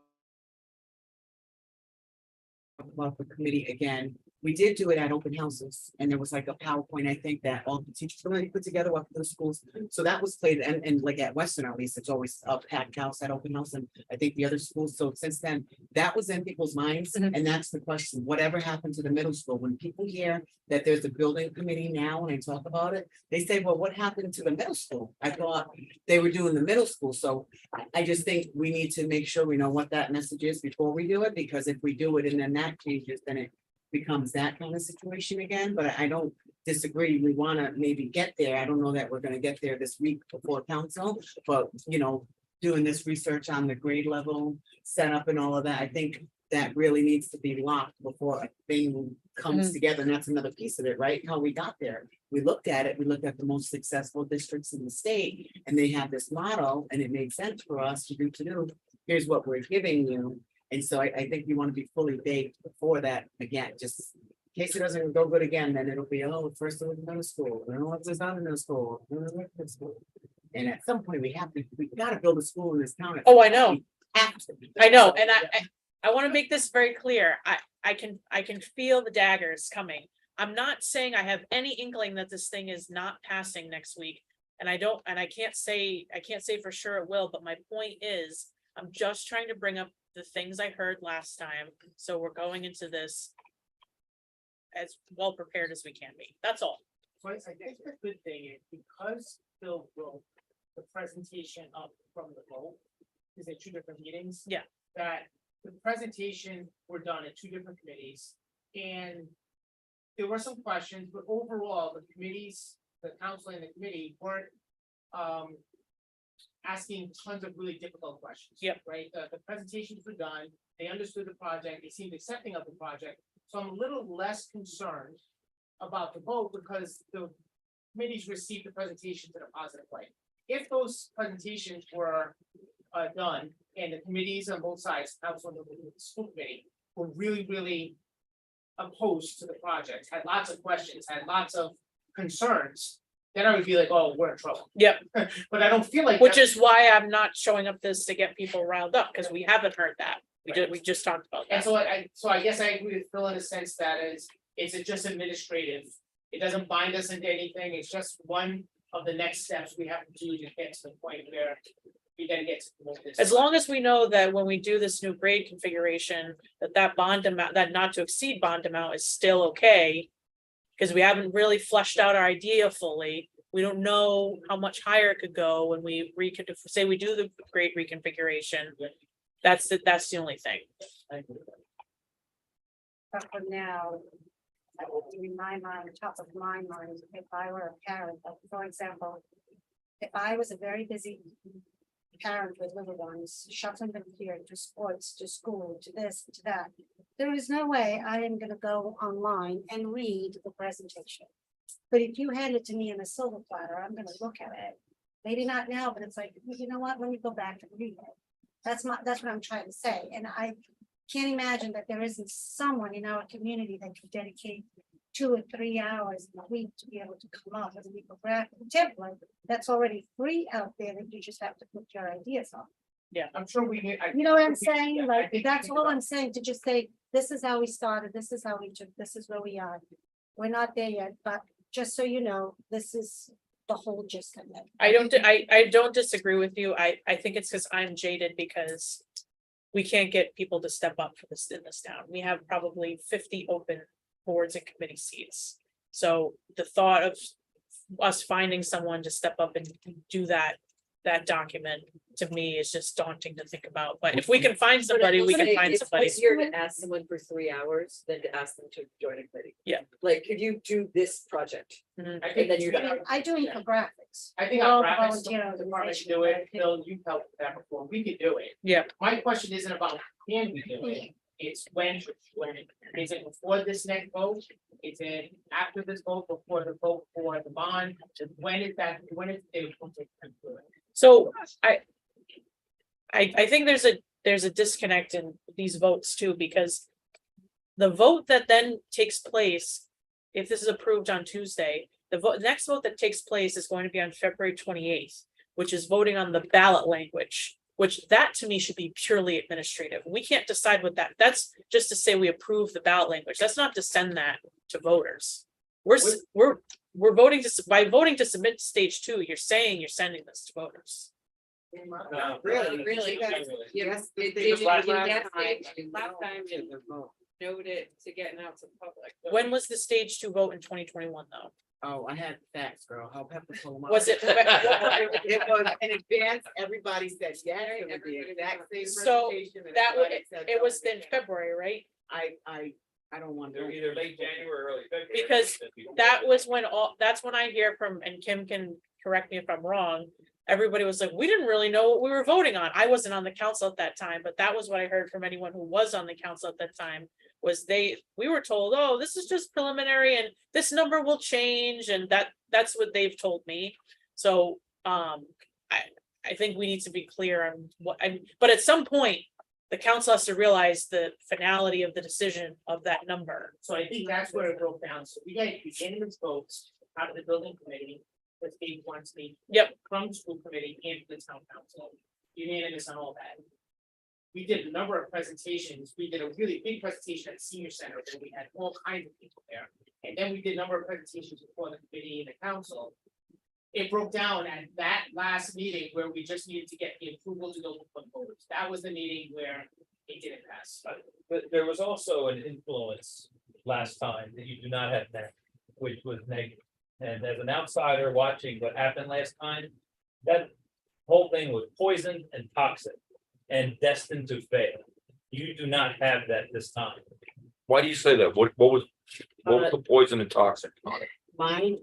about the committee again, we did do it at open houses, and there was like a PowerPoint, I think, that all the teachers really put together up the schools. So that was played, and like at Western, at least, it's always a packed house at open house, and I think the other schools, so since then, that was in people's minds, Mhm. and that's the question, whatever happened to the middle school, when people hear that there's a building committee now, and I talk about it, they say, well, what happened to the middle school? I thought they were doing the middle school, so I just think we need to make sure we know what that message is before we do it, because if we do it and then that changes, then it becomes that kind of situation again, but I don't disagree. We wanna maybe get there. I don't know that we're gonna get there this week before council, but you know, doing this research on the grade level setup and all of that, I think that really needs to be locked before a thing comes together, and that's another piece of it, right? How we got there. We looked at it, we looked at the most successful districts in the state, and they have this model, and it made sense for us to do, here's what we're giving you. And so I think we want to be fully baked before that, again, just in case it doesn't go good again, then it'll be, oh, first it was middle school, then what's this not in middle school? And at some point, we gotta build a school in this town. Oh, I know. We have to. I know, and I want to make this very clear. I can feel the daggers coming. I'm not saying I have any inkling that this thing is not passing next week. And I can't say for sure it will, but my point is, I'm just trying to bring up the things I heard last time. So we're going into this as well prepared as we can be. That's all. So I think the good thing is because Bill wrote the presentation up from the vote, is it two different meetings? Yeah. That the presentation were done at two different committees, and there were some questions, but overall, the committees, the council and the committee weren't asking tons of really difficult questions. Yep. Right, the presentations were done, they understood the project, they seemed accepting of the project, so I'm a little less concerned about the vote because the committees received the presentations in a positive way. If those presentations were done and the committees on both sides, council and the school committee, were really opposed to the project, had lots of questions, had lots of concerns, then I would be like, oh, we're in trouble. Yep. But I don't feel like. Which that- is why I'm not showing up this to get people riled up, because we haven't heard that. We just talked about And that. so I guess I agree with Phil in a sense that it's just administrative. It doesn't bind us into anything. It's just one of the next steps we have to do to get to the point where we then get to promote this. As long as we know that when we do this new grade configuration, that bond amount, that not to exceed bond amount is still okay. Because we haven't really fleshed out our idea fully. We don't know how much higher it could go when we say we do the grade reconfiguration. That's the only thing. but for now. In my mind, top of my mind, if I were a parent, like, for example. If I was a very busy parent with little ones, shuttling them here to sports, to school, to this, to that. There is no way I am gonna go online and read the presentation. But if you hand it to me in a silver platter, I'm gonna look at it. Maybe not now, but it's like, you know what, let me go back and read it. That's what I'm trying to say, and I can't imagine that there isn't someone in our community that could dedicate 2 or 3 hours a week to be able to come up with an infographic template that's already free out there that you just have to put your ideas on. I'm sure we. You know what I'm Yeah, saying? I Like, think that's we all can. I'm saying, to just say, this is how we started, this is how we took, this is where we are. We're not there yet, but just so you know, this is the whole gist of it. I don't disagree with you. I think it's because I'm jaded because we can't get people to step up for this in this town. We have probably 50 open boards and committee seats. So the thought of us finding someone to step up and do that document, to me, is just daunting to think about. But if we can find somebody, we can find somebody. It's easier to ask someone for 3 hours than to ask them to join a committee. Yeah. Like, could you do this project? I And think then you're I mean, I do infographics. I think We're all our graphics volunteer department should organization, do but I it, think- Phil, you've helped with that before, we could do it. Yeah. My question isn't about can we do it, it's when, is it before this next vote? Is it after this vote, before the vote for the bond, when is that, when is it? So I think there's a disconnect in these votes too, because the vote that then takes place, if this is approved on Tuesday, the next vote that takes place is going to be on February 28th, which is voting on the ballot language, which that to me should be purely administrative. We can't decide what that's just to say we approve the ballot language. That's not to send that to voters. We're voting by voting to submit to stage 2, you're saying you're sending this to voters. Really? Yes, It they did just it last last time. time, last time it noted to getting out to the public. When was the stage 2 vote in 2021 though? Oh, I had facts, girl. I'll have to pull them up. Was it? It was in advance, everybody said yes, it was the exact same So, presentation. and That was, everybody said it no. was in February, right? I don't want to. They're either late January or early February. Because That was when that's when I hear from, and Kim can correct me if I'm wrong. Everybody was like, we didn't really know what we were voting on. I wasn't on the council at that time, but that was what I heard from anyone who was on the council at that time. Was we were told, oh, this is just preliminary and this number will change, and that's what they've told me. So I think we need to be clear on but at some point, the council has to realize the finality of the decision of that number. So I think that's where it broke down, so we had unanimous votes out of the building committee, the stage 1 stage. Yep. From the school committee and the town council, unanimous on all that. We did a number of presentations, we did a really big presentation at the senior center, where we had all kinds of people there. And then we did a number of presentations before the committee and the council. It broke down at that last meeting where we just needed to get the approval to go before voters, that was the meeting where it didn't pass. But there was also an influence last time that you do not have now, which was negative. And as an outsider watching what happened last time, that whole thing was poisoned and toxic and destined to fail. You do not have that this time. Why do you say that? What was the poison and toxic? Mine,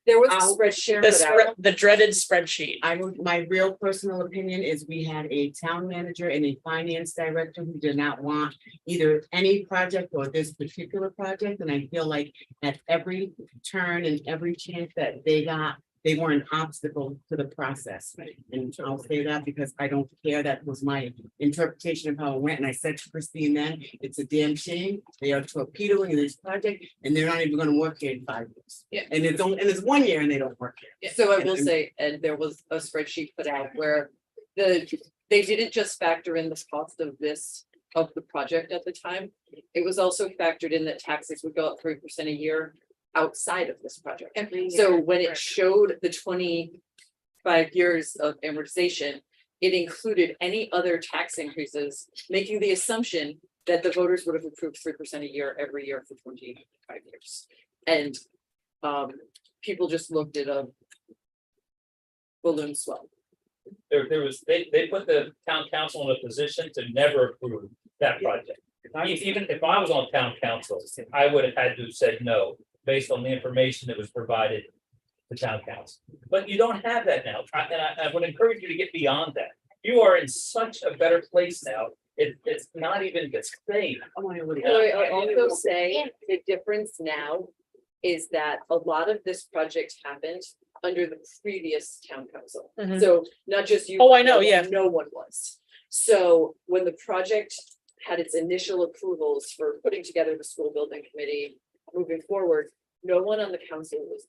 There was I'll- a spreadsheet. The dreaded spreadsheet. my real personal opinion is we had a town manager and a finance director who did not want either any project or this particular project, and I feel like at every turn and every chance that they got, they were an obstacle to the process. And I'll say that because I don't care, that was my interpretation of how it went, and I said to Christine then, it's a damn shame, they are torpedoing this project, and they're not even gonna work here in 5 years. Yeah. And it's 1 year and they don't work here. So I will say, and there was a spreadsheet put out where they didn't just factor in the cost of the project at the time. It was also factored in that taxes would go up 3% a year outside of this project. So when it showed the 25 years of amortization, it included any other tax increases, making the assumption that the voters would have approved 3% a year every year for 25 years. And people just looked at a balloon swell. They put the town council in a position to never approve that project. Even if I was on town council, I would have had to have said no, based on the information that was provided to town council. But you don't have that now, and I would encourage you to get beyond that. You are in such a better place now, it's not even the same. I also say the difference now is that a lot of this project happened under the previous town council. Mhm. So not just you. Oh, I know, yeah. No one was. So when the project had its initial approvals for putting together the school building committee, moving forward, no one on the council was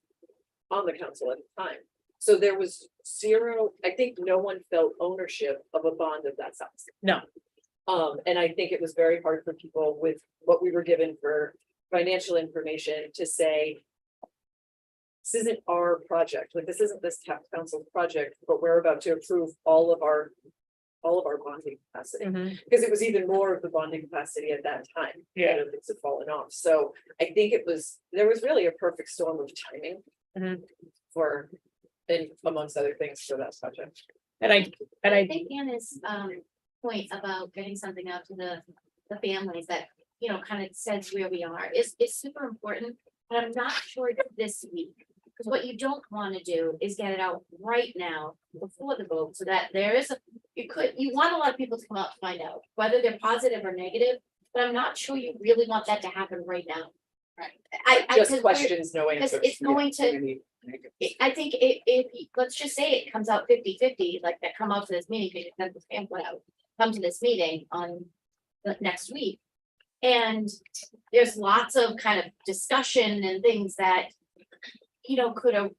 on the council at the time. So there was zero, I think no one felt ownership of a bond of that size. No. And I think it was very hard for people with what we were given for financial information to say, this isn't our project, like, this isn't this town council's project, but we're about to approve all of our bonding capacity. Mhm. Because it was even more of the bonding capacity at that time. Yeah. and Things had fallen off. So I think there was really a perfect storm of timing. Mhm. For, and amongst other things for that project. And I I think Anna's point about getting something out to the families that, you know, kind of says where we are is super important. But I'm not sure it's this week, because what you don't want to do is get it out right now before the vote, so that there is you want a lot of people to come out to find out whether they're positive or negative. But I'm not sure you really want that to happen right now. Right. Just 'cause questions, no because answers. it's going to, I think if, let's just say it comes out 50-50, like that come out to this meeting, because you sent this pamphlet out, come to this meeting on the next week. And there's lots of kind of discussion and things that, you know, could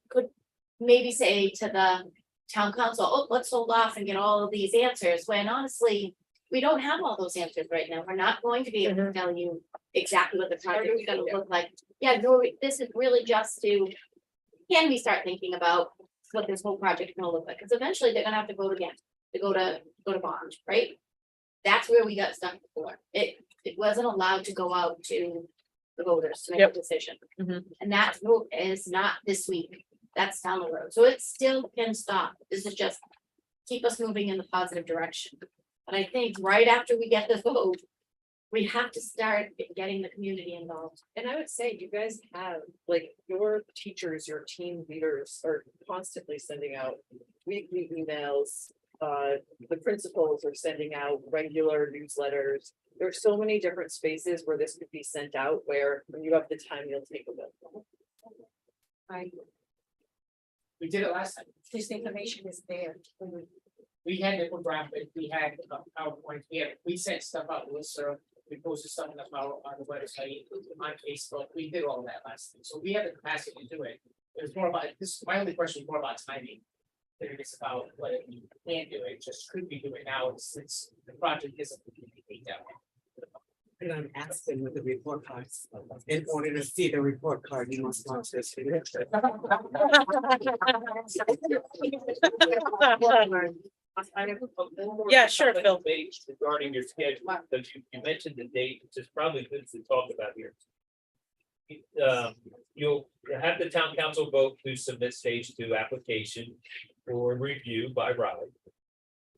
maybe say to the town council, oh, let's hold off and get all of these answers, when honestly, we don't have all those answers right now. We're not going to be able to tell you exactly what the project is gonna look like. Yeah, no, this is really just to, can we start thinking about what this whole project is gonna look like? Because eventually they're gonna have to vote again, to go to bond, right? That's where we got stuck before. It wasn't allowed to go out to the voters to make a Yep. decision. Mhm. And that vote is not this week. That's down the road. So it still can stop. This is just keep us moving in the positive direction. But I think right after we get this vote, we have to start getting the community involved. And I would say you guys have, like, your teachers, your team leaders are constantly sending out weekly emails. The principals are sending out regular newsletters. There are so many different spaces where this could be sent out, where when you have the time, you'll take a look. We did it last time. This information is there. We had infographic, we had PowerPoint, we sent stuff out, listserv, we posted stuff on the website, on Facebook, we did all that last time, so we have the capacity to do it. It was more about, my only question was more about timing. Than it is about whether we can do it, just could we do it now, since the project isn't completely done. And I'm asking with the report cards. In order to see the report card, you must launch this. Yeah, sure, Phil. Regarding your schedule, because you mentioned the date, which is probably good to talk about here. You'll have the town council vote to submit stage 2 application for review by Raleigh.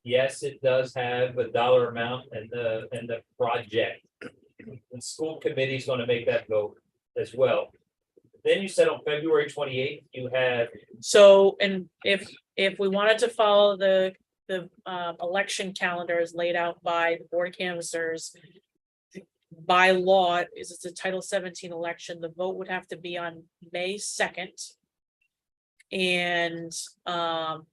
Yes, it does have a dollar amount and the project. The school committee is gonna make that vote as well. Then you said on February 28th, you have, So, and if we wanted to follow the election calendar as laid out by the board of canvassers. By law, it's a Title 17 election, the vote would have to be on May 2nd. And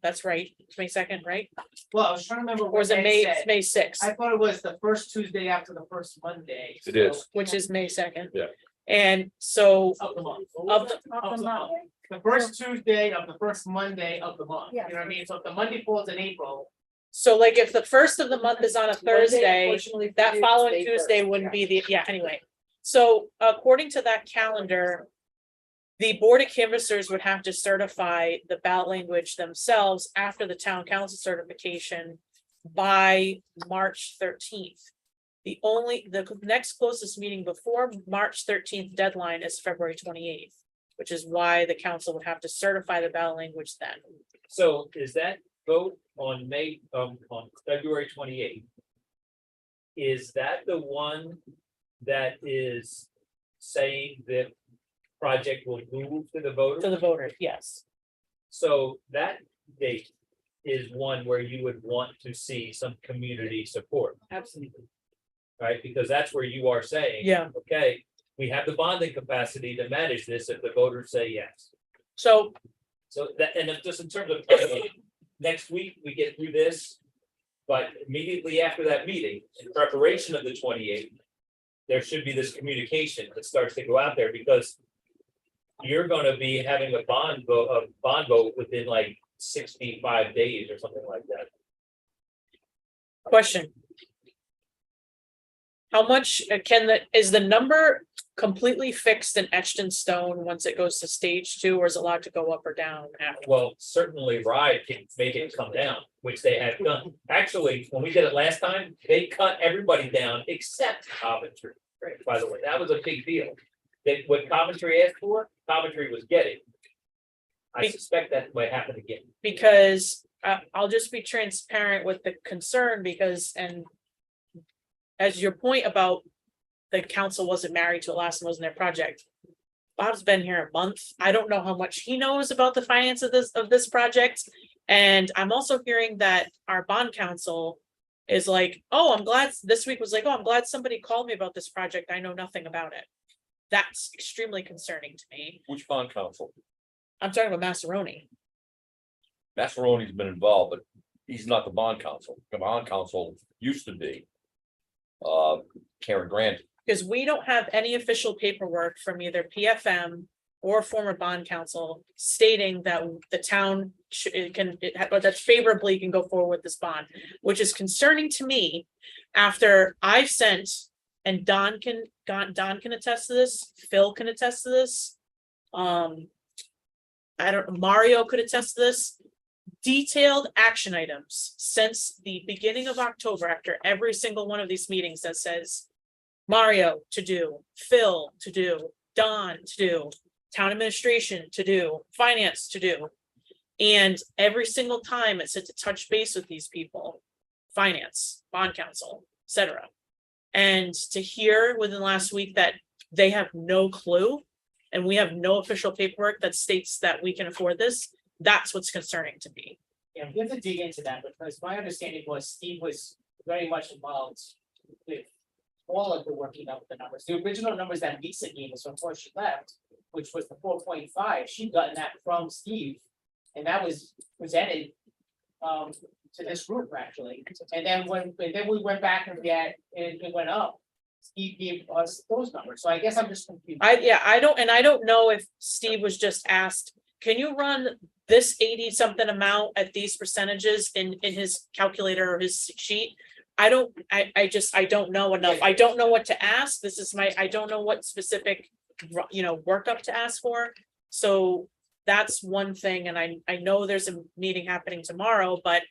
that's right, it's May 2nd, right? Well, I was trying to remember. Or is it what May, said. it's May 6th, I thought it was the first Tuesday after the first Monday. It is. which is May 2nd. Yeah. And so Of the month. of the, Of the month. The first Tuesday of the first Monday of the month, you know what I mean? So if the Monday falls in April, so like if the first of the month is on a Thursday, Unfortunately for that you, following May Tuesday 1st, wouldn't yeah. be the, yeah, anyway. So according to that calendar. The board of canvassers would have to certify the ballot language themselves after the town council certification. By March 13th. The next closest meeting before March 13th deadline is February 28th. Which is why the council would have to certify the ballot language then. so is that vote on February 28th? Is that the one that is saying that project will move to the To voters? the voters, yes. So that date is one where you would want to see some community support, Absolutely. right? Because that's where you are saying. Yeah. Okay, we have the bonding capacity to manage this if the voters say yes. So So that, and just in terms of, next week, we get through this. But immediately after that meeting, in preparation of the 28th, there should be this communication that starts to go out there because you're gonna be having a bond vote within like 65 days or something like that. Question. How much is the number completely fixed and etched in stone once it goes to stage 2, or is it allowed to go up or down after? Well, certainly RIDE can make it come down, which they have done. Actually, when we did it last time, they cut everybody down except Coventry. By the way, that was a big deal. That what Coventry asked for, Coventry was getting. I suspect that might happen again. Because I'll just be transparent with the concern because, and as your point about the council wasn't married to it last and wasn't their project. Bob's been here a month. I don't know how much he knows about the finance of this project. And I'm also hearing that our bond council is like, oh, I'm glad this week was like, oh, I'm glad somebody called me about this project. I know nothing about it. That's extremely concerning to me. Which bond council? I'm talking about Massaroni. Massaroni's been involved, but he's not the bond council. The bond council used to be Karen Grant. Because we don't have any official paperwork from either PFM or former bond council stating that the town that favorably can go forward with this bond, which is concerning to me after I've sent, and Don can attest to this, Phil can attest to this. Mario could attest to this. Detailed action items since the beginning of October after every single one of these meetings that says Mario to do, Phil to do, Don to do, town administration to do, finance to do. And every single time it said to touch base with these people, finance, bond council, etc. And to hear within the last week that they have no clue and we have no official paperwork that states that we can afford this, that's what's concerning to me. Yeah, we have to dig into that because my understanding was Steve was very much involved with all of the working up the numbers. The original numbers that Lisa gave us before she left, which was the 4.5, she'd gotten that from Steve. And that was presented to this group actually. And then then we went back and it went up. Steve gave us those numbers. So I guess I'm just confused. I don't know if Steve was just asked, can you run this 80 something amount at these percentages in his calculator or his sheet? I don't know enough. I don't know what to ask. I don't know what specific, workup to ask for. So that's one thing. And I know there's a meeting happening tomorrow, but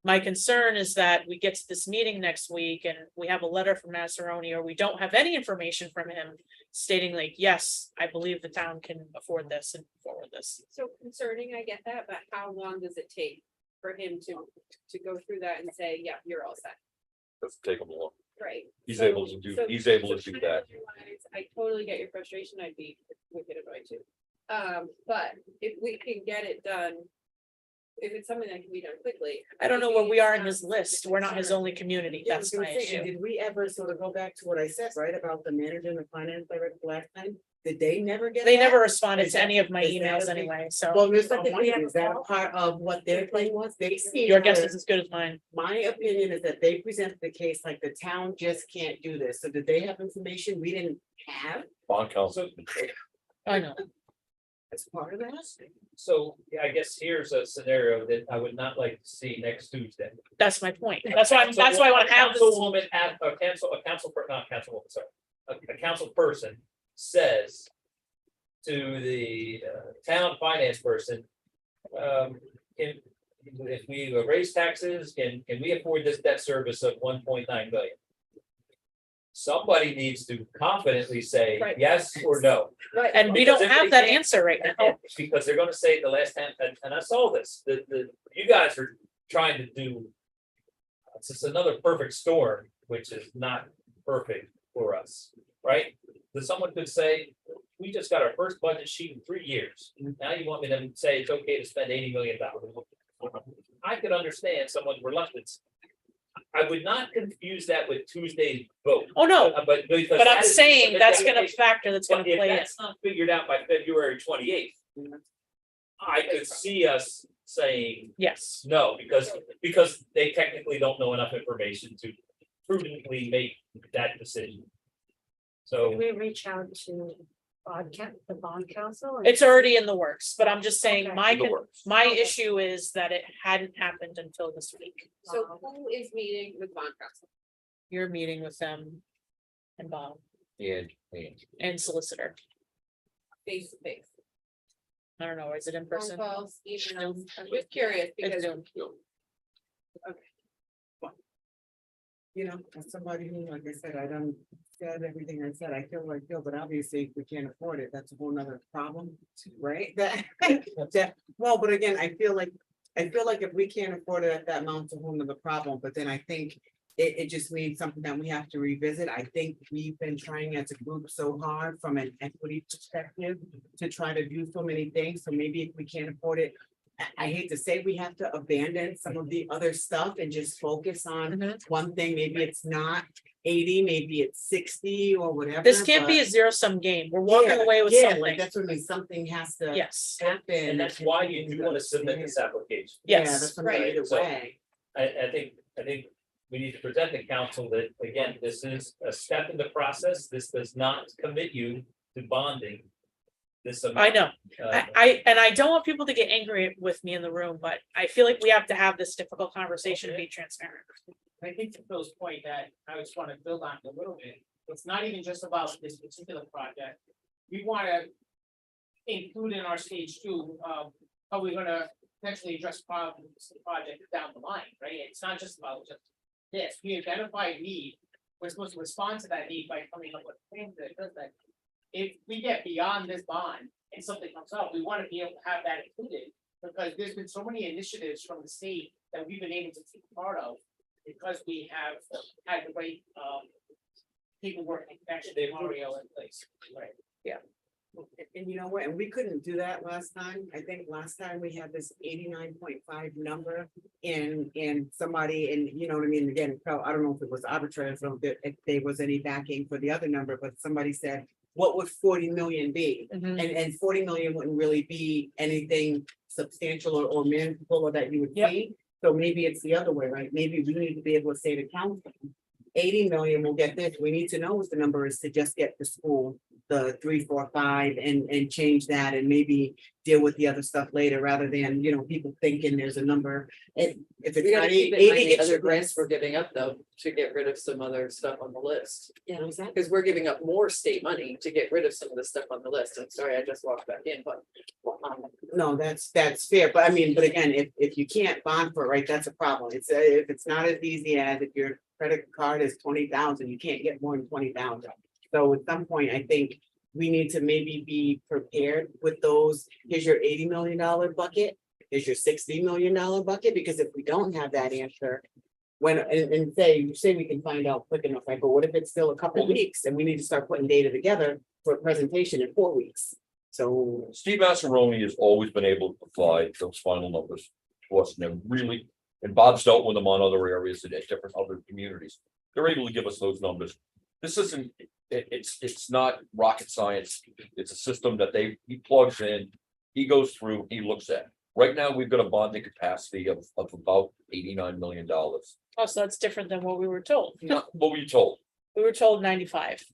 my concern is that we get to this meeting next week and we have a letter from Massaroni, or we don't have any information from him stating like, yes, I believe the town can afford this and forward this. So concerning, I get that, but how long does it take for him to go through that and say, yeah, you're all set? Let's take him along. Right. He's So- able to do, so- he's able to so do kind of that. otherwise, I totally get your frustration. I'd be wicked annoyed too. But if we can get it done, if it's something that can be done quickly. I don't know think where we it's are in not his list. We're not his concern. only community. Yeah, I was That's my gonna say, and issue. did we ever sort of go back to what I said, right, about the manager and the finance director last time? Did they never get? They that? never responded Is to that- any of my is that emails a big- anyway, so Well, there's But did something, we ever is that a call? part of what their claim was? They seem your guess to- is as good as mine. My opinion is that they presented the case like the town just can't do this. So did they have information we didn't have Bond council. I know. as part of that? So I guess here's a scenario that I would not like to see next Tuesday. That's my point. That's why I want to have this. Councilwoman at a council person says to the town finance person, if we raise taxes, can we afford this debt service of 1.9 billion? Somebody needs to confidently say Right. yes or no. Right. And we don't have that answer right now. Because they're gonna say the last time, and I saw this, you guys are trying to do. It's just another perfect storm, which is not perfect for us, right? That someone could say, we just got our first budget sheet in 3 years. Now you want me to say it's okay to spend $80 million. I could understand someone's reluctance. I would not confuse that with Tuesday's vote. Oh, no, But because but I'm that is- saying that's gonna if- factor, that's gonna but if play in. that's not figured out by February 28th. I could see us saying Yes. no, because they technically don't know enough information to prudently make that decision. So. Did we reach out to the bond council? or- It's already in the works, but I'm just saying, Okay. my, In the works. my issue is that it hadn't happened until this week. So who is meeting with bond council? You're meeting with them and Bob and solicitor. Face to face. I don't know, is it in Phone person? calls, emails. Zoom. I'm just curious It's because Zoom. You know, as somebody who, like I said, I done said everything I said, I feel like Bill, but obviously if we can't afford it, that's a whole nother problem, right? That, well, but again, I feel like if we can't afford it at that amount, it's a whole nother problem, but then I think it just means something that we have to revisit. I think we've been trying as a group so hard from an equity perspective to try to do so many things, so maybe if we can't afford it, I hate to say we have to abandon some of the other stuff and just focus on Mhm. one thing, maybe it's not 80, maybe it's 60 or whatever. This can't be but- a zero sum game. We're walking Yeah, away with yeah, like something. that's what I mean, something has to Yes, happen. And that's why you do want to submit this application. Yeah, yes, that's what I mean, right, either so- way. I think we need to present the council that, again, this is a step in the process. This does not commit you to bonding. This. I know. uh, And I don't want people to get angry with me in the room, but I feel like we have to have this difficult conversation and be transparent. I think to Phil's point that I just want to build on a little bit, it's not even just about this particular project. We want to include in our stage two, how we're gonna potentially address problems, project down the line, right? It's not just about just this, we identify a need, we're supposed to respond to that need by coming up with things that does that. If we get beyond this bond and something comes up, we want to be able to have that included. Because there's been so many initiatives from the state that we've been able to take part of because we have had the right paperwork and connection Mario in place, right? And you know what, and we couldn't do that last time. I think last time we had this 89.5 number in somebody, and you know what I mean, again, I don't know if it was arbitrary, so if there was any backing for the other number, but somebody said, what would 40 million be? Mhm. And 40 million wouldn't really be anything substantial or manageable or that you would Yep. see. So maybe it's the other way, right? Maybe we need to be able to say to council, 80 million will get this. We need to know what the number is to just get the school, the 3, 4, 5 and change that and maybe deal with the other stuff later rather than, you know, people thinking there's a number. If it's We gotta not keep in 80, mind the it other should be- grants we're giving up though, to get rid of some other stuff on the list. Yeah, exactly. Because we're giving up more state money to get rid of some of the stuff on the list. I'm sorry, I just walked back in, but. No, that's fair, but I mean, but again, if you can't bond for it, right, that's a problem. It's if it's not as easy as if your credit card is 20,000, you can't get more than 20,000. So at some point, I think we need to maybe be prepared with those. Here's your $80 million bucket, here's your $60 million bucket, because if we don't have that answer. When and say we can find out quick enough, right? But what if it's still a couple weeks and we need to start putting data together for a presentation in 4 weeks? So Steve Massaroni has always been able to provide those final numbers to us, and they're really, and Bob's dealt with them on other areas and at different other communities. They're able to give us those numbers. This isn't, it's not rocket science. It's a system that he plugs in, he goes through, he looks at. Right now, we've got a bonding capacity of about $89 million. Oh, so that's different than what we were told. Not what were you told? We were told 95.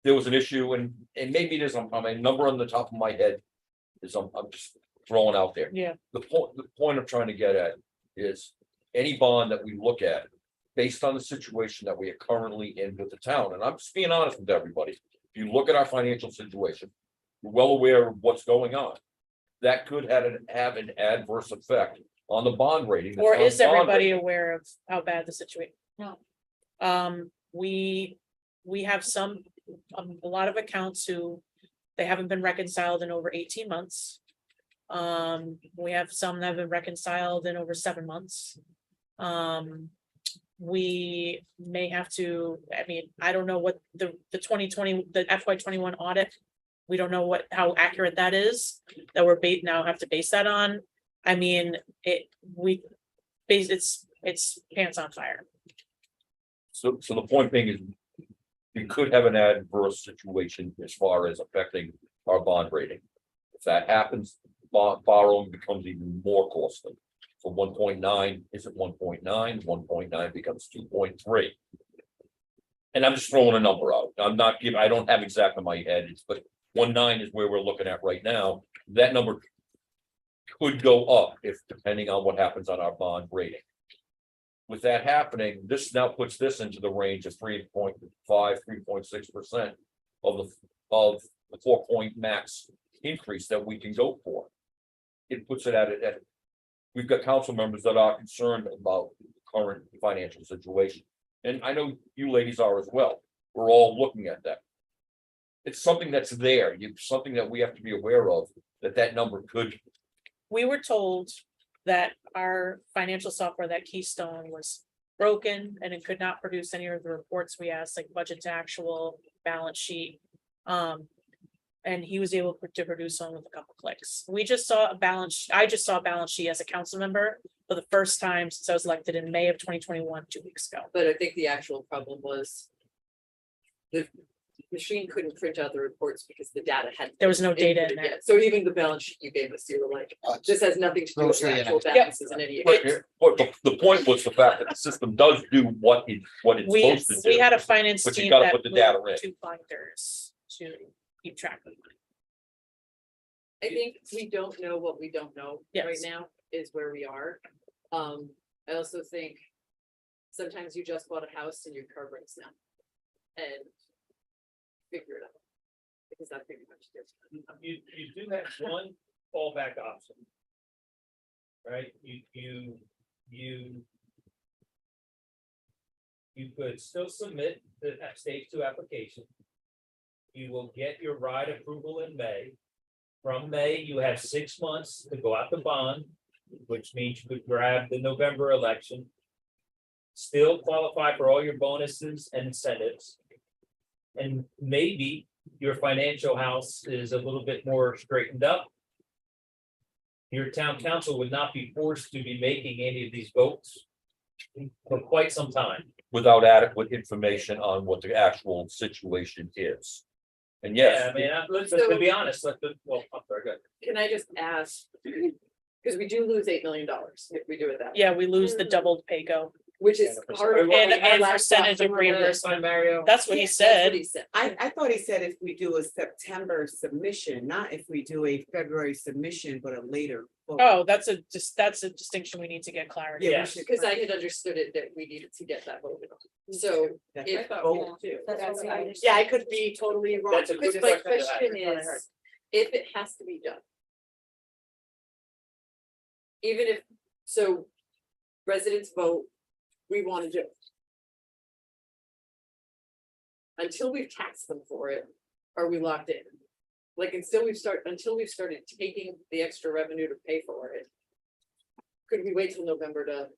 There was an issue and maybe there's a number on the top of my head. Is I'm just throwing out there. Yeah. The point I'm trying to get at is any bond that we look at. Based on the situation that we are currently in with the town, and I'm just being honest with everybody. If you look at our financial situation, you're well aware of what's going on. That could have an adverse effect on the bond rating. the Or town's is bond everybody rating. aware of how bad the situation? No. We have a lot of accounts who they haven't been reconciled in over 18 months. We have some that have been reconciled in over 7 months. We may have to, I mean, I don't know what the 2020, the FY21 audit. We don't know how accurate that is, that we're now have to base that on. I mean, it's pants on fire. So the point being is. You could have an adverse situation as far as affecting our bond rating. If that happens, borrowing becomes even more costly. So 1.9 isn't 1.9, 1.9 becomes 2.3. And I'm just throwing a number out. I'm not giving, I don't have exact in my head, but 19 is where we're looking at right now. That number could go up if, depending on what happens on our bond rating. With that happening, this now puts this into the range of 3.5, 3.6% of the 4-point max increase that we can go for. It puts it at, we've got council members that are concerned about the current financial situation. And I know you ladies are as well. We're all looking at that. It's something that's there, something that we have to be aware of, that number could. We were told that our financial software, that Keystone, was broken and it could not produce any of the reports we asked, like budget to actual, balance sheet. And he was able to produce one with a couple clicks. We just saw a balance, I just saw a balance sheet as a council member for the first time since I was elected in May of 2021, 2 weeks ago. But I think the actual problem was the machine couldn't print out the reports because the data had. There was no data in inputted there. yet. So even the balance sheet you gave us, you were like, this has nothing to do with Grossly the actual inaccurate. balances and idiot. But the point was the fact that the system does do what it's We, supposed to do. we had a finance But you team gotta that put the data in. moved to binders to keep track of money. I think we don't know what we don't know right Yes. now is where we are. I also think sometimes you just bought a house and your car breaks down. And figure it out. Because that pretty much is. You do have one fallback option. Right, you could still submit the stage 2 application. You will get your ride approval in May. From May, you have 6 months to go out the bond, which means you could grab the November election. Still qualify for all your bonuses and incentives. And maybe your financial house is a little bit more straightened up. Your town council would not be forced to be making any of these votes for quite some time. Without adequate information on what the actual situation is. And yes, I mean, to be honest, I'm sorry, go ahead. Can I just ask? Because we do lose $8 million if we do it that way. Yeah, we lose the doubled pay-go. Which is Yeah, part of. what And- we had and last percentage time. of reimbursement. Sign Mario. That's what he That's what said. he said. I thought he said if we do a September submission, not if we do a February submission, but a later. vote. Oh, that's a distinction we need to get clarity. Yeah, we Yeah. should- Because I had understood it that we needed to get that voted on. So That's if- my vote too. That's what I yeah, I could be totally wrong. That's a good Because my question to ask. question is, if it has to be done. Even if, so residents vote, we want to do it. Until we've taxed them for it, are we locked in? Like, until we've started taking the extra revenue to pay for it. Could we wait till November to?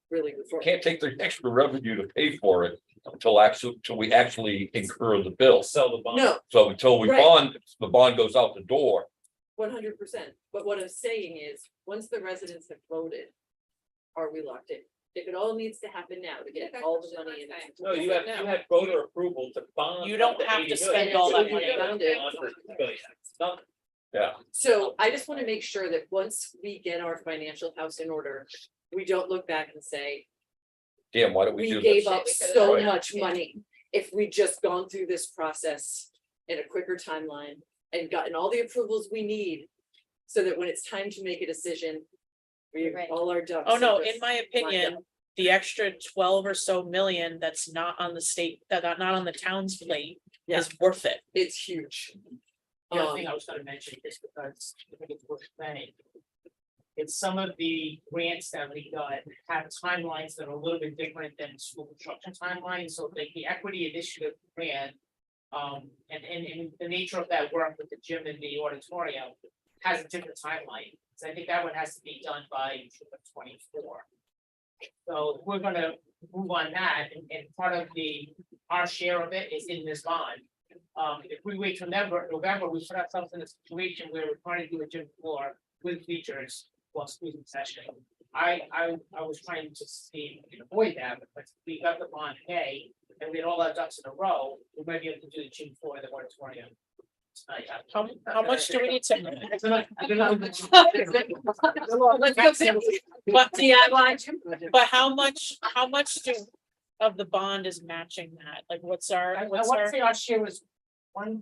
Really? you can't take the extra revenue to pay for it until we actually incur the bill. Sell the bond. No, So until we Right. bond, the bond goes out the door. 100%, but what I'm saying is, once the residents have voted. Are we locked in? If it all needs to happen now to get all the money in. No, you have voter approval to bond. You don't up to have to 80 spend million. all that You money. don't have to bond for 2 billion. It's done. Yeah, So I just wanna make sure that once we get our financial house in order, we don't look back and say, damn, why don't we we do gave this? up so much money. If we just gone through this process in a quicker timeline and gotten all the approvals we need. So that when it's time to make a decision, we have Right. all our ducks. Oh, no, are just in my lined opinion, up. the extra 12 or so million that's not on the state, that are not on the town's plate is worth it. It's huge. The other thing I was gonna mention is because I think it's worth saying. It's some of the grants that we got have timelines that are a little bit different than school construction timelines, so like the equity initiative grant. And the nature of that work with the gym and the auditorium has a different timeline, so I think that one has to be done by June of 24. So we're gonna move on that, and part of our share of it is in this bond. If we wait till November, we put ourselves in a situation where we're trying to do a gym floor with features while school's in session. I was trying to see, if we can avoid that, but if we got the bond pay, and we had all our ducks in a row, we might be able to do the gym floor in the auditorium. tonight. How much do we need to? It's not- I don't know. But, DIY gym. but how much do of the bond is matching that? Like, what's I our, I what's want to our? say our share was 1.7.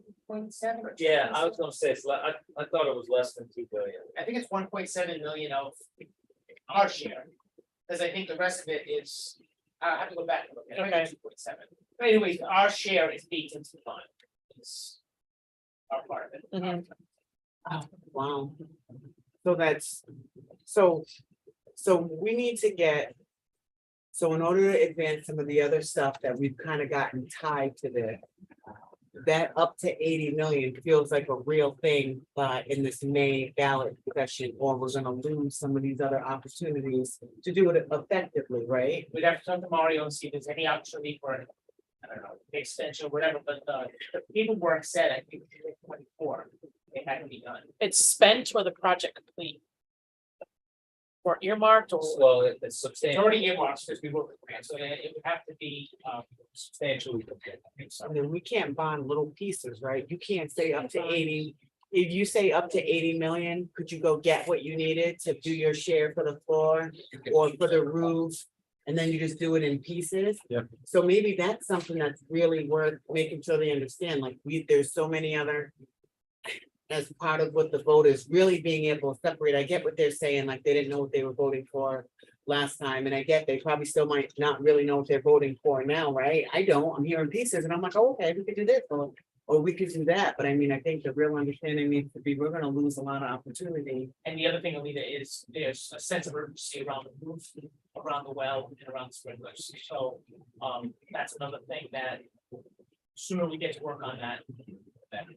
Yeah, I was gonna say, I thought it was less than 2 billion. I think it's 1.7 million of our share. Because I think the rest of it is, I have to go back and look at it, Okay. maybe 2.7. But anyways, our share is baked into the fund. It's our part of it. Mhm. Oh, wow. So that's, so we need to get. So in order to advance some of the other stuff that we've kind of gotten tied to this. That up to 80 million feels like a real thing, in this May ballot question, or we're gonna lose some of these other opportunities to do it effectively, right? We'd have to talk to Mario and see if there's any opportunity for, I don't know, extension, whatever, but the paperwork said, I think, 24, it had to be done. It's spent or the project complete? Or earmarked or? Well, it's It's substantial, already earmarked, because we work with grants, so it would have to be, substantially. complete. I think so. I mean, we can't bond little pieces, right? You can't say up to 80. If you say up to 80 million, could you go get what you needed to do your share for the floor or for the roof? And then you just do it in pieces? Yeah. So maybe that's something that's really worth making sure they understand, like, there's so many other. As part of what the vote is really being able to separate, I get what they're saying, like, they didn't know what they were voting for last time, and I get they probably still might not really know what they're voting for now, right? I don't, I'm hearing pieces and I'm like, oh, okay, we could do this, or we could do that, but I mean, I think the real understanding needs to be, we're gonna lose a lot of opportunity. And the other thing, Alita, is there's a sense of urgency around the roof, around the well, and around the sprinklers. So, that's another thing that sooner we get to work on that, better.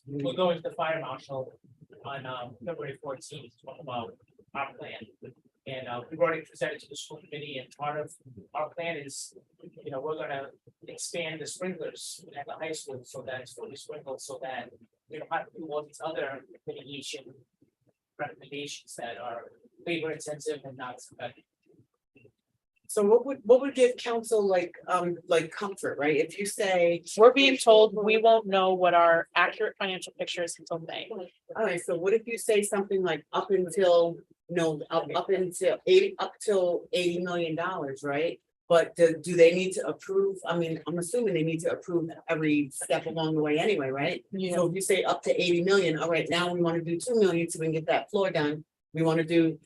We're going to the fire marshal on February 14th to talk about our plan. And we've already presented to the school committee, and part of our plan is, we're gonna expand the sprinklers at the high school so that it's fully sprinkled, so that we don't have to do all these other mitigation recommendations that are labor intensive and not effective. So what would give council like comfort, right? If you say, We're being told we won't know what our accurate financial picture is until May. all right, so what if you say something like up until, no, up until 80, up till $80 million, right? But do they need to approve? I mean, I'm assuming they need to approve every step along the way anyway, right? So if you say up to 80 million, all right, now we want to do 2 million so we can get that floor done. We want to do,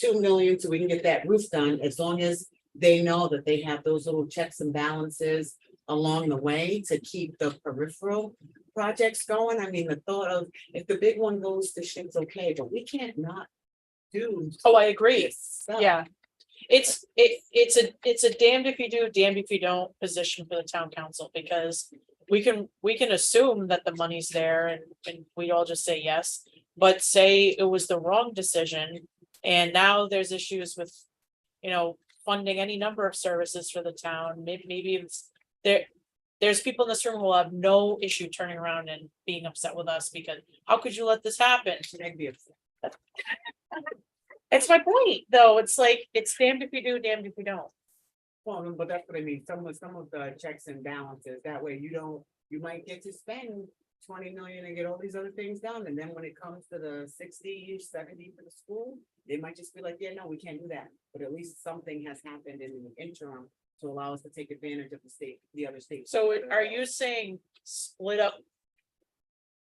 2 million so we can get that roof done, as long as they know that they have those little checks and balances along the way to keep the peripheral projects going. I mean, the thought of if the big one goes, the shit's okay, but we can't not do. Oh, I agree. this stuff. Yeah. It's a damned if you do, damned if you don't position for the town council, because we can assume that the money's there and we all just say yes. But say it was the wrong decision, and now there's issues with, funding any number of services for the town, maybe it's there. There's people in this room who will have no issue turning around and being upset with us because how could you let this happen? I'd be upset. It's my point, though. It's like, it's damned if you do, damned if you don't. Well, but that's what I mean, some of the checks and balances, that way you might get to spend 20 million and get all these other things done, and then when it comes to the 60, 70 for the school, they might just be like, yeah, no, we can't do that, but at least something has happened in the interim to allow us to take advantage of the other states. So are you saying split up?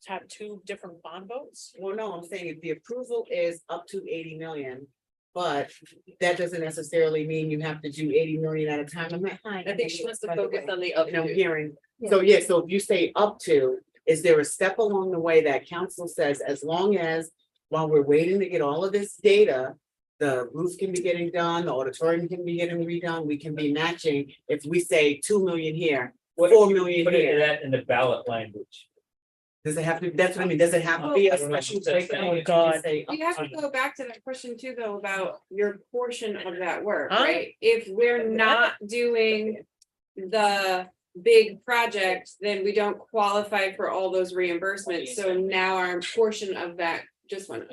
To have two different bond votes? Well, no, I'm saying if the approval is up to 80 million, but that doesn't necessarily mean you have to do 80 million at a time. I'm like, hi. I think she wants to focus on the up And I'm to. hearing, so yeah, so if you say up to, is there a step along the way that council says, as long as, while we're waiting to get all of this data, the roof can be getting done, the auditorium can be getting redone, we can be matching, if we say 2 million here, 4 million Put it in here, that in the ballot language. does it have to, that's what I mean, does it have to be I a don't know special what that's breakdown? saying. Or can God. you say up You have to? to go back to that question too, though, about your portion of that work, Huh? right? If we're not doing the big project, then we don't qualify for all those reimbursements. So now our portion of that just went.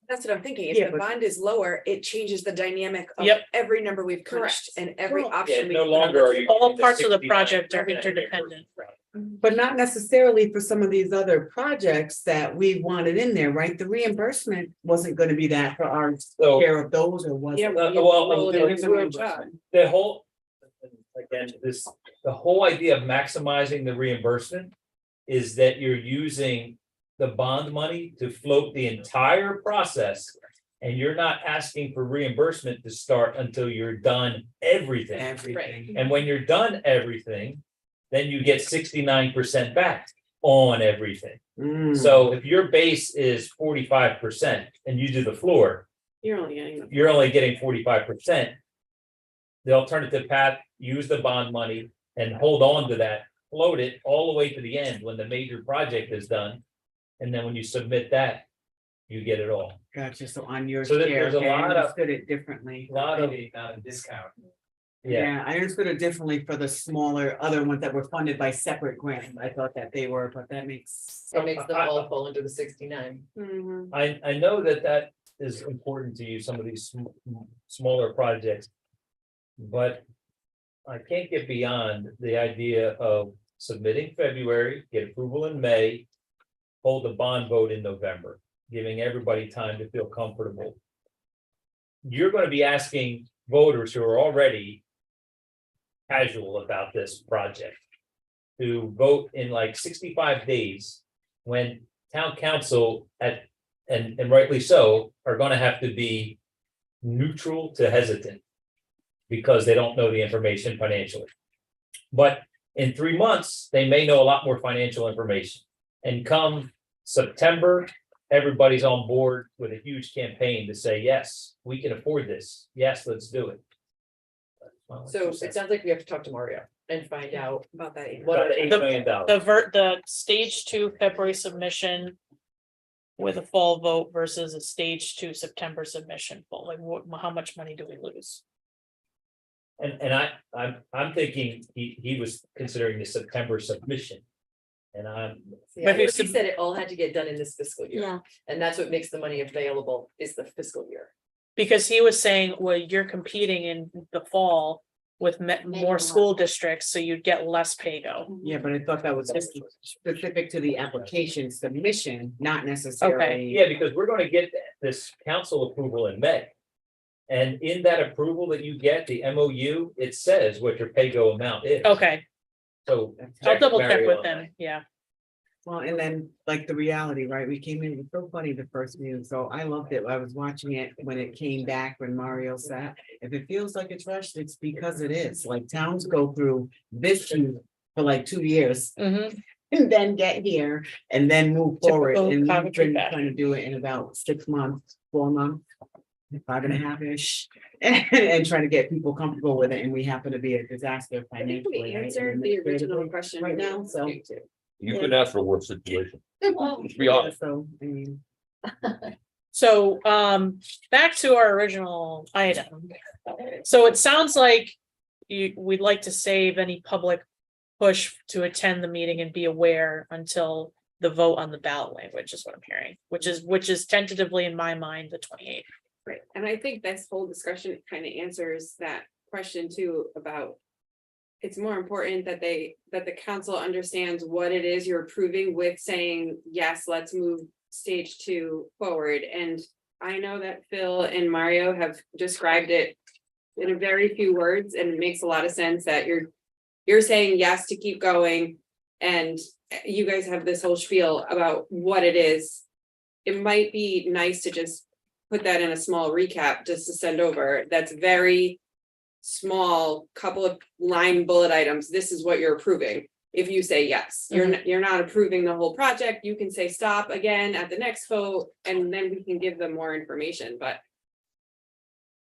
That's what I'm thinking. Yeah, If the but- bond is lower, it changes the dynamic of Yep. every number we've Correct. crunched and every Well, option. Yeah, no we've put on longer the are you. All parts of the 69. project are Okay. interdependent. But not necessarily for some of these other projects that we wanted in there, right? The reimbursement wasn't gonna be that for our So share of those, or was Yeah, it? well, well, well, there then is a we're reimbursement. done. the whole, again, the whole idea of maximizing the reimbursement is that you're using the bond money to float the entire process. And you're not asking for reimbursement to start until you're done everything. Everything. And when you're done everything, then you get 69% back on everything. Mm. So if your base is 45% and you do the floor, You're only getting. you're only getting 45%. The alternative path, use the bond money and hold on to that, float it all the way to the end when the major project is done. And then when you submit that, you get it all. Gotcha, so on your So share, there's a okay, I lot of- understood it differently. A lot of, Not a discount. yeah, Yeah, I understood it differently for the smaller other ones that were funded by separate grants. I thought that they were, but that makes. So it makes them all fall into the 69. Mhm. I know that is important to you, some of these smaller projects. But I can't get beyond the idea of submitting February, get approval in May. Hold the bond vote in November, giving everybody time to feel comfortable. You're gonna be asking voters who are already casual about this project to vote in like 65 days, when town council and rightly so, are gonna have to be neutral to hesitant because they don't know the information financially. But in 3 months, they may know a lot more financial information. And come September, everybody's on board with a huge campaign to say, yes, we can afford this. Yes, let's do it. So it sounds like we have to talk to Mario and find out About that. what About are $8 million. The stage 2 February submission. With a fall vote versus a stage 2 September submission, full, like how much money do we lose? And I'm thinking he was considering the September submission. And I'm, Yeah, But if you he sub- said it all had to get done in this fiscal year. Yeah. And that's what makes the money available is the fiscal year. Because he was saying, well, you're competing in the fall with more school districts, so you'd get less pay-go. Yeah, but I thought that was specific to the application submission, not necessarily. yeah, because we're gonna get this council approval in May. And in that approval that you get, the MOU, it says what your pay-go amount is. Okay, So. I'll double check Mario with on that. them, yeah. Well, and then like the reality, right? We came in, it was so funny the first meeting, so I loved it. I was watching it when it came back, when Mario sat. If it feels like it's rushed, it's because it is. Like towns go through this for like 2 years Mhm. and then get here and then move forward. Typical And we've Coventry been fashion. trying to do it in about 6 months, 4 months. 5.5-ish, and trying to get people comfortable with it, and we happen to be a disaster I think financially. we right? answered And the original administratively. question Right now, so. You couldn't ask for a worse situation. Well, Let's be honest. So, I mean. So, back to our original item. So it sounds like we'd like to save any public push to attend the meeting and be aware until the vote on the ballot language is what I'm hearing, which is tentatively in my mind, the 28th. Right, and I think this whole discussion kind of answers that question too about. It's more important that that the council understands what it is you're approving with saying, yes, let's move stage 2 forward. And I know that Phil and Mario have described it in a very few words, and it makes a lot of sense that you're saying yes to keep going. And you guys have this whole spiel about what it is. It might be nice to just put that in a small recap just to send over. That's very small, couple of line bullet items. This is what you're approving. If you say yes, you're not approving the whole project. You can say stop again at the next vote, and then we can give them more information, but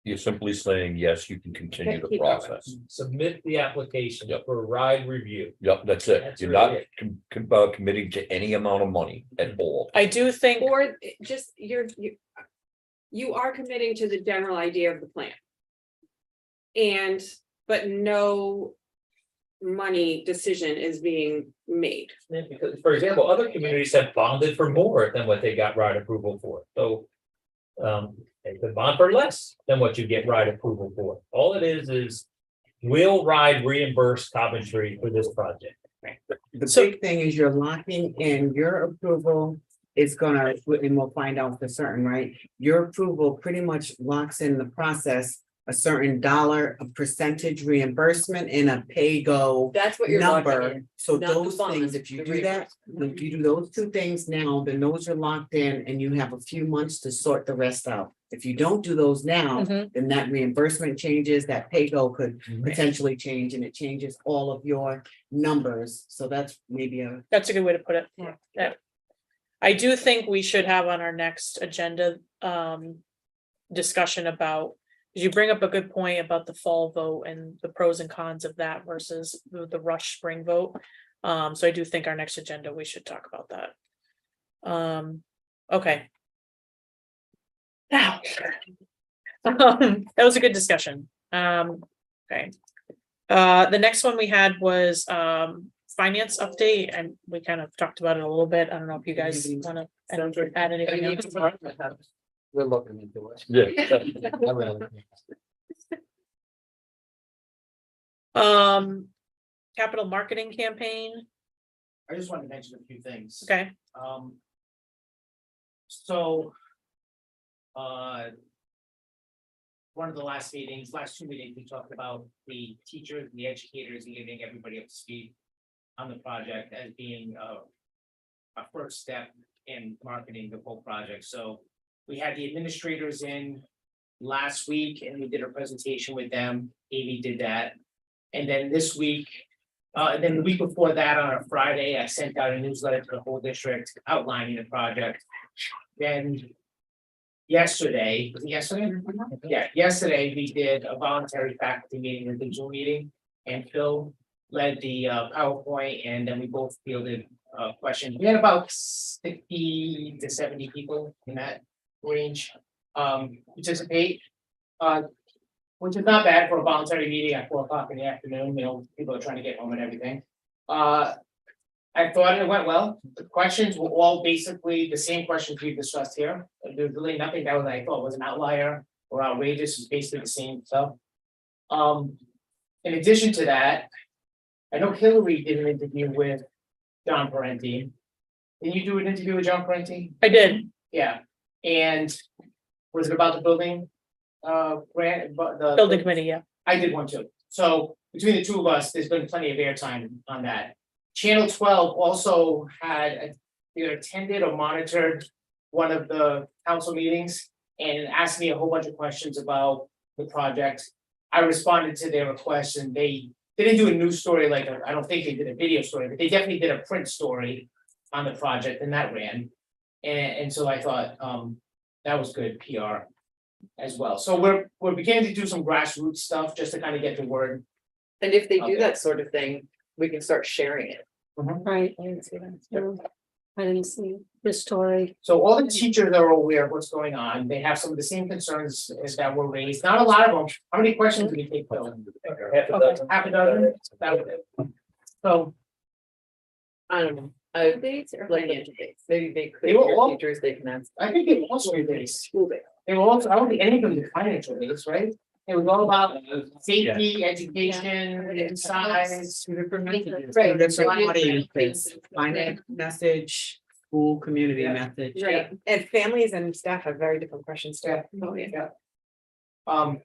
You're simply saying, yes, you can continue the Keep going. process. Submit the application Yep. for ride review. Yep, that's it. That's You're really not committing to any amount of money at all. I do think, or just you are committing to the general idea of the plan. But no money decision is being made. Yeah, because, for example, other communities have bonded for more than what they got ride approval for, so. They could bond for less than what you get ride approval for. All it is will ride reimburse Coventry for this project. The So- big thing is you're locking in your approval. It's gonna, and we'll find out for certain, right? Your approval pretty much locks in the process a certain dollar, a percentage reimbursement and a pay-go That's what you're locking number. in. So not the those bond, things, if you the do that, if you do those two things now, then those are locked in and you have a few months to sort the rest out. If you don't do those now, Mhm. then that reimbursement changes, that pay-go could potentially change and it changes all of your numbers. So that's maybe a. That's a good way to put it. Yeah. Yeah. I do think we should have on our next agenda, discussion about, you bring up a good point about the fall vote and the pros and cons of that versus the rush spring vote. So I do think our next agenda, we should talk about that. Okay. Now. That was a good discussion. Okay. The next one we had was, finance update, and we kind of talked about it a little bit. I don't know if you guys wanna add anything else. We're looking into it. Yeah. Capital marketing campaign, I just wanted to mention a few things. okay, So. One of the last two meetings, we talked about the teachers, the educators, and getting everybody up to speed on the project as being a first step in marketing the whole project. So we had the administrators in last week and we did a presentation with them. Amy did that. And then this week, and then the week before that, on a Friday, I sent out a newsletter to the whole district outlining the project. Then yesterday, was it yesterday? Yeah, yesterday we did a voluntary faculty meeting, a digital meeting, and Phil led the PowerPoint, and then we both fielded questions. We had about 60 to 70 people in that range participate. Which is not bad for a voluntary meeting at 4 o'clock in the afternoon, you know, people are trying to get home and everything. I thought it went well. The questions were all basically the same questions we discussed here. There's really nothing that was, I thought was an outlier or outrageous, it's basically the same stuff. In addition to that, I know Hillary did an interview with John Parenti. Did you do an interview with John Parenti? I did, Yeah, and was it about the building? Grant, but the. building committee, yeah. I did one too. So between the two of us, there's been plenty of airtime on that. Channel 12 also had either attended or monitored one of the council meetings and asked me a whole bunch of questions about the project. I responded to their request and they didn't do a news story like, I don't think they did a video story, but they definitely did a print story on the project and that ran. And so I thought that was good PR as well. So we're beginning to do some grassroots stuff just to kind of get the word. And if they do Okay. that sort of thing, we can start sharing it. Right, I didn't see that. No, I didn't see this story. So all the teachers are aware of what's going on. They have some of the same concerns as that were raised. Not a lot of them. How many questions did we take, Phil? Half a dozen? That was it. So I don't know. Dates or financial dates, maybe they could, They were all- teachers, they can ask. I think it was based. School day. They were also, I don't think any of them did financial based, right? It was all about safety, education, size. Two different messages, Right. two different Right. audiences, finance message, school, community message. Right, and families and staff have very different questions too. Oh, yeah.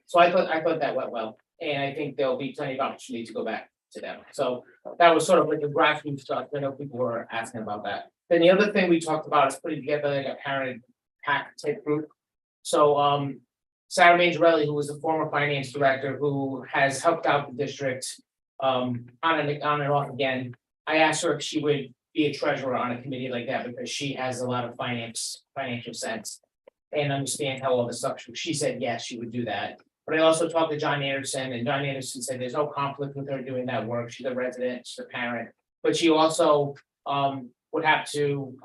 So I thought that went well, and I think there'll be plenty of opportunity to go back to them. So that was sort of like a grassroots stuff. I know people were asking about that. Then the other thing we talked about is putting together like a parent pack type group. So Sarah Majorelli, who was the former finance director, who has helped out the district on and off again. I asked her if she would be a treasurer on a committee like that because she has a lot of financial sense. And understand how all this stuff, she said, yes, she would do that. But I also talked to John Anderson and John Anderson said there's no conflict with her doing that work. She's a resident, she's a parent. But she also would have to,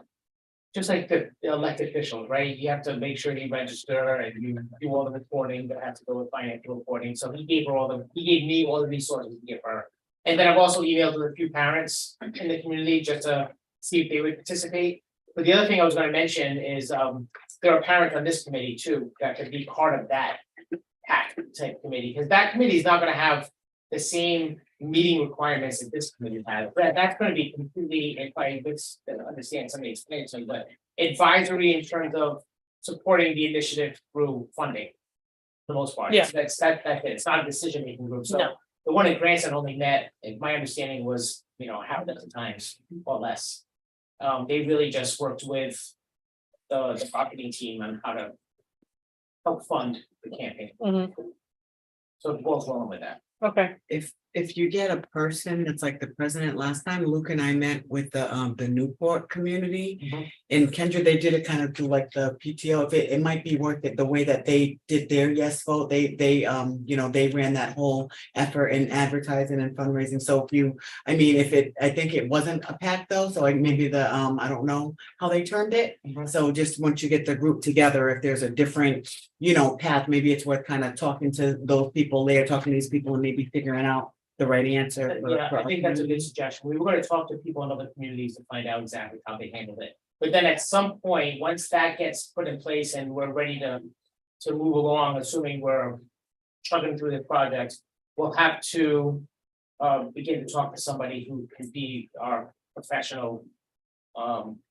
just like the elected officials, right? You have to make sure you register and you do all the reporting that has to go with financial reporting. So he gave me all the resources to give her. And then I've also emailed with a few parents in the community just to see if they would participate. But the other thing I was gonna mention is there are parents on this committee too, that could be part of that PAC type committee, because that committee is not gonna have the same meeting requirements that this committee has. That's gonna be completely, if I understand somebody explained to me, but advisory in terms of supporting the initiative through funding. the most part. Yeah. That's it's not a decision making group, so. No. The one in Grandson only met, and my understanding was, half a dozen times or less. They really just worked with the marketing team on how to help fund the campaign. Mhm. So it goes along with that. Okay, If you get a person that's like the president, last time Luke and I met with the Newport community. Mhm. In Kendra, they did it kind of through like the PTO, if it might be worth it, the way that they did their yes vote, they ran that whole effort in advertising and fundraising, so I think it wasn't a pack though, so like maybe I don't know how they termed it. Mhm. So just once you get the group together, if there's a different, path, maybe it's worth kind of talking to those people there, talking to these people and maybe figuring out the right answer. Yeah, I think that's a good suggestion. We were gonna talk to people in other communities to find out exactly how they handled it. But then at some point, once that gets put in place and we're ready to move along, assuming we're chugging through the project, we'll have to begin to talk to somebody who can be our professional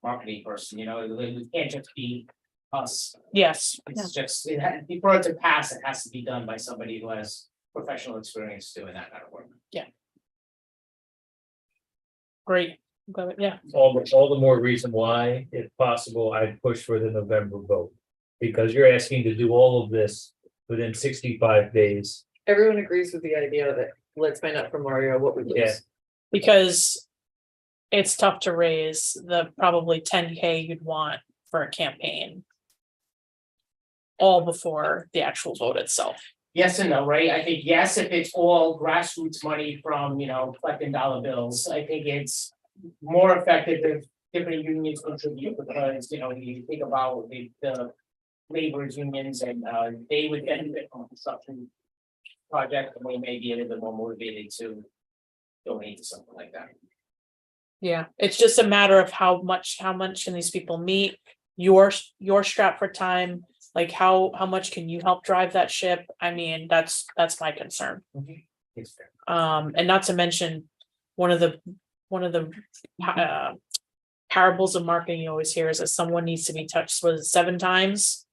marketing person, it can't just be us. yes, It's just, before it to pass, it has to be done by somebody who has professional experience doing that kind of work. great. Got it, yeah, All the more reason why, if possible, I'd push for the November vote. Because you're asking to do all of this within 65 days. Everyone agrees with the idea of it. Let's find out from Mario what we Yeah. lose. because it's tough to raise the probably 10K you'd want for a campaign. All before the actual vote itself. Yes and no, right? I think yes, if it's all grassroots money from, collecting dollar bills, I think it's more effective if different unions contribute because, you think about the laborers unions and they would benefit from a construction project and we may be a little bit more motivated to donate to something like that. Yeah, it's just a matter of how much can these people meet? Your strapped for time, like how much can you help drive that ship? I mean, that's my concern. It's fair. And not to mention, one of the parables of marketing you always hear is that someone needs to be touched 7 times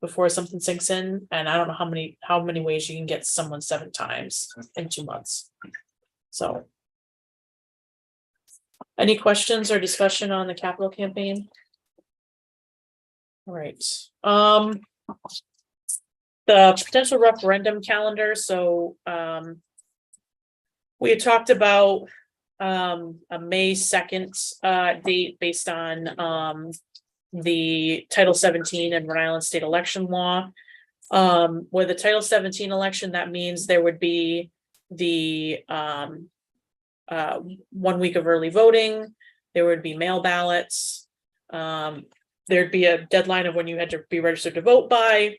before something sinks in, and I don't know how many ways you can get someone 7 times in 2 months. So. Any questions or discussion on the capital campaign? All right, the potential referendum calendar, so, we had talked about, a May 2nd, date based on, the Title 17 and Rhode Island state election law. With the Title 17 election, that means there would be the, 1 week of early voting, there would be mail ballots. There'd be a deadline of when you had to be registered to vote by.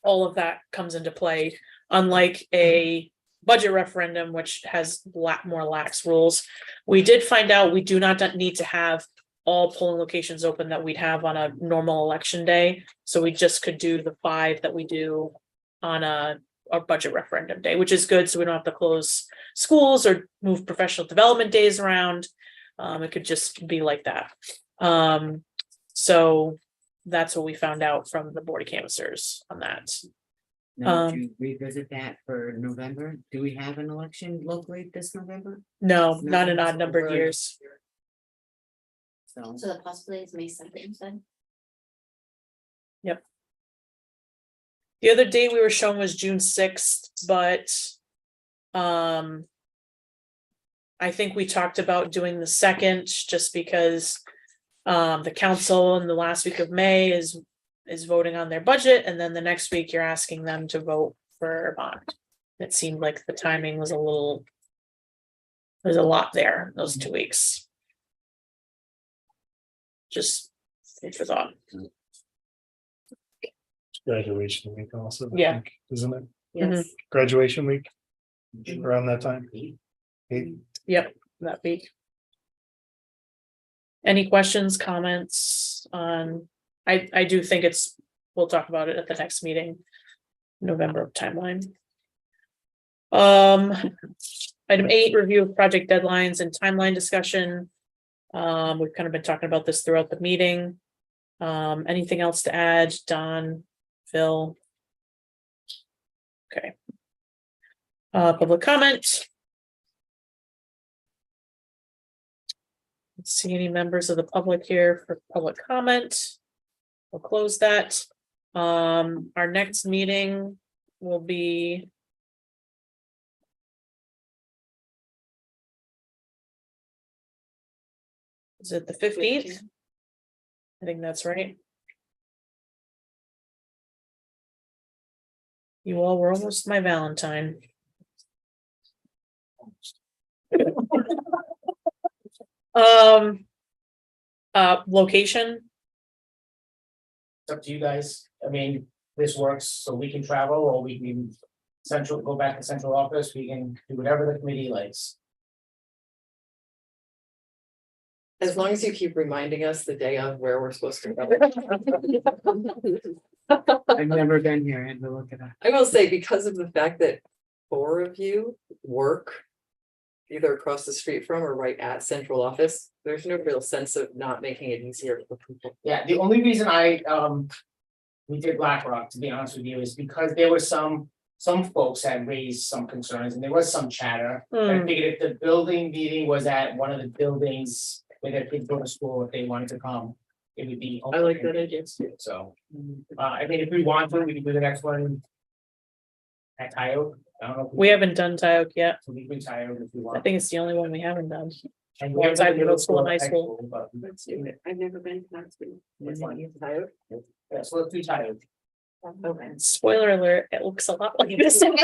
All of that comes into play, unlike a budget referendum, which has more lax rules. We did find out we do not need to have all polling locations open that we'd have on a normal election day. So we just could do the 5 that we do on a budget referendum day, which is good. So we don't have to close schools or move professional development days around. It could just be like that. So that's what we found out from the Board of Canvassers on that. Now, would you revisit that for November? Do we have an election locally this November? No, No, not in it's odd numbered over. years. So, So the possibility is May 2nd, you said? The other date we were shown was June 6th, but I think we talked about doing the 2nd just because the council in the last week of May is voting on their budget, and then the next week you're asking them to vote for a bond. It seemed like the timing was there's a lot there, those 2 weeks. Just food for thought. Graduation week also. I Yeah. think, Isn't it? Yes. Graduation week? Around that time? Yep, that week. Any questions, comments on, I do think we'll talk about it at the next meeting. November timeline. Item 8, review of project deadlines and timeline discussion. We've kind of been talking about this throughout the meeting. Anything else to add, Don, Phil? Okay. Public comment. Let's see any members of the public here for public comment. We'll close that. Our next meeting will be. Is it the 15th? I think that's right. You all were almost my Valentine. Location, It's up to you guys. I mean, this works, so we can travel or we can go back to central office. We can do whatever the committee likes. As long as you keep reminding us the day of where we're supposed to go. I've never been here, I had to look it up. I will say, because of the fact that 4 of you work either across the street from or right at central office, there's no real sense of not making it easier for people. Yeah, the only reason we did BlackRock, to be honest with you, is because there was some folks had raised some concerns and there was some chatter. But I figured if the building meeting was at one of the buildings where their kids go to school, if they wanted to come, it would be. I like that idea. So, I mean, if we want to, we can do the next one. At Tyoke, I don't know. we haven't done Tyoke yet. So we can Tyoke if we I want. think it's the only one we haven't done. And we have outside the middle school and high school, school. but Let's do it. I've never been to that school. Which one? Tired? yeah, so let's do Tyoke. Okay. Spoiler alert, it looks a lot like this. Except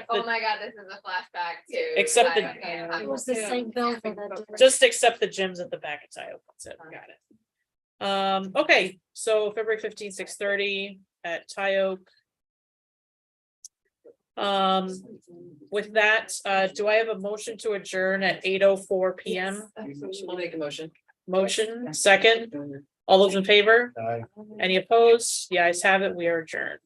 Oh the- my god, this is a flashback too. Except the- It was the same building that. Just accept the gyms at the back of Tyoke, that's it, got it. Okay, so February 15th, 6:30 at Tyoke. With that, do I have a motion to adjourn at 8:04 PM? I'll make a motion. Motion, second, all those in favor? Aye. Any opposed? The ayes have it, we are adjourned.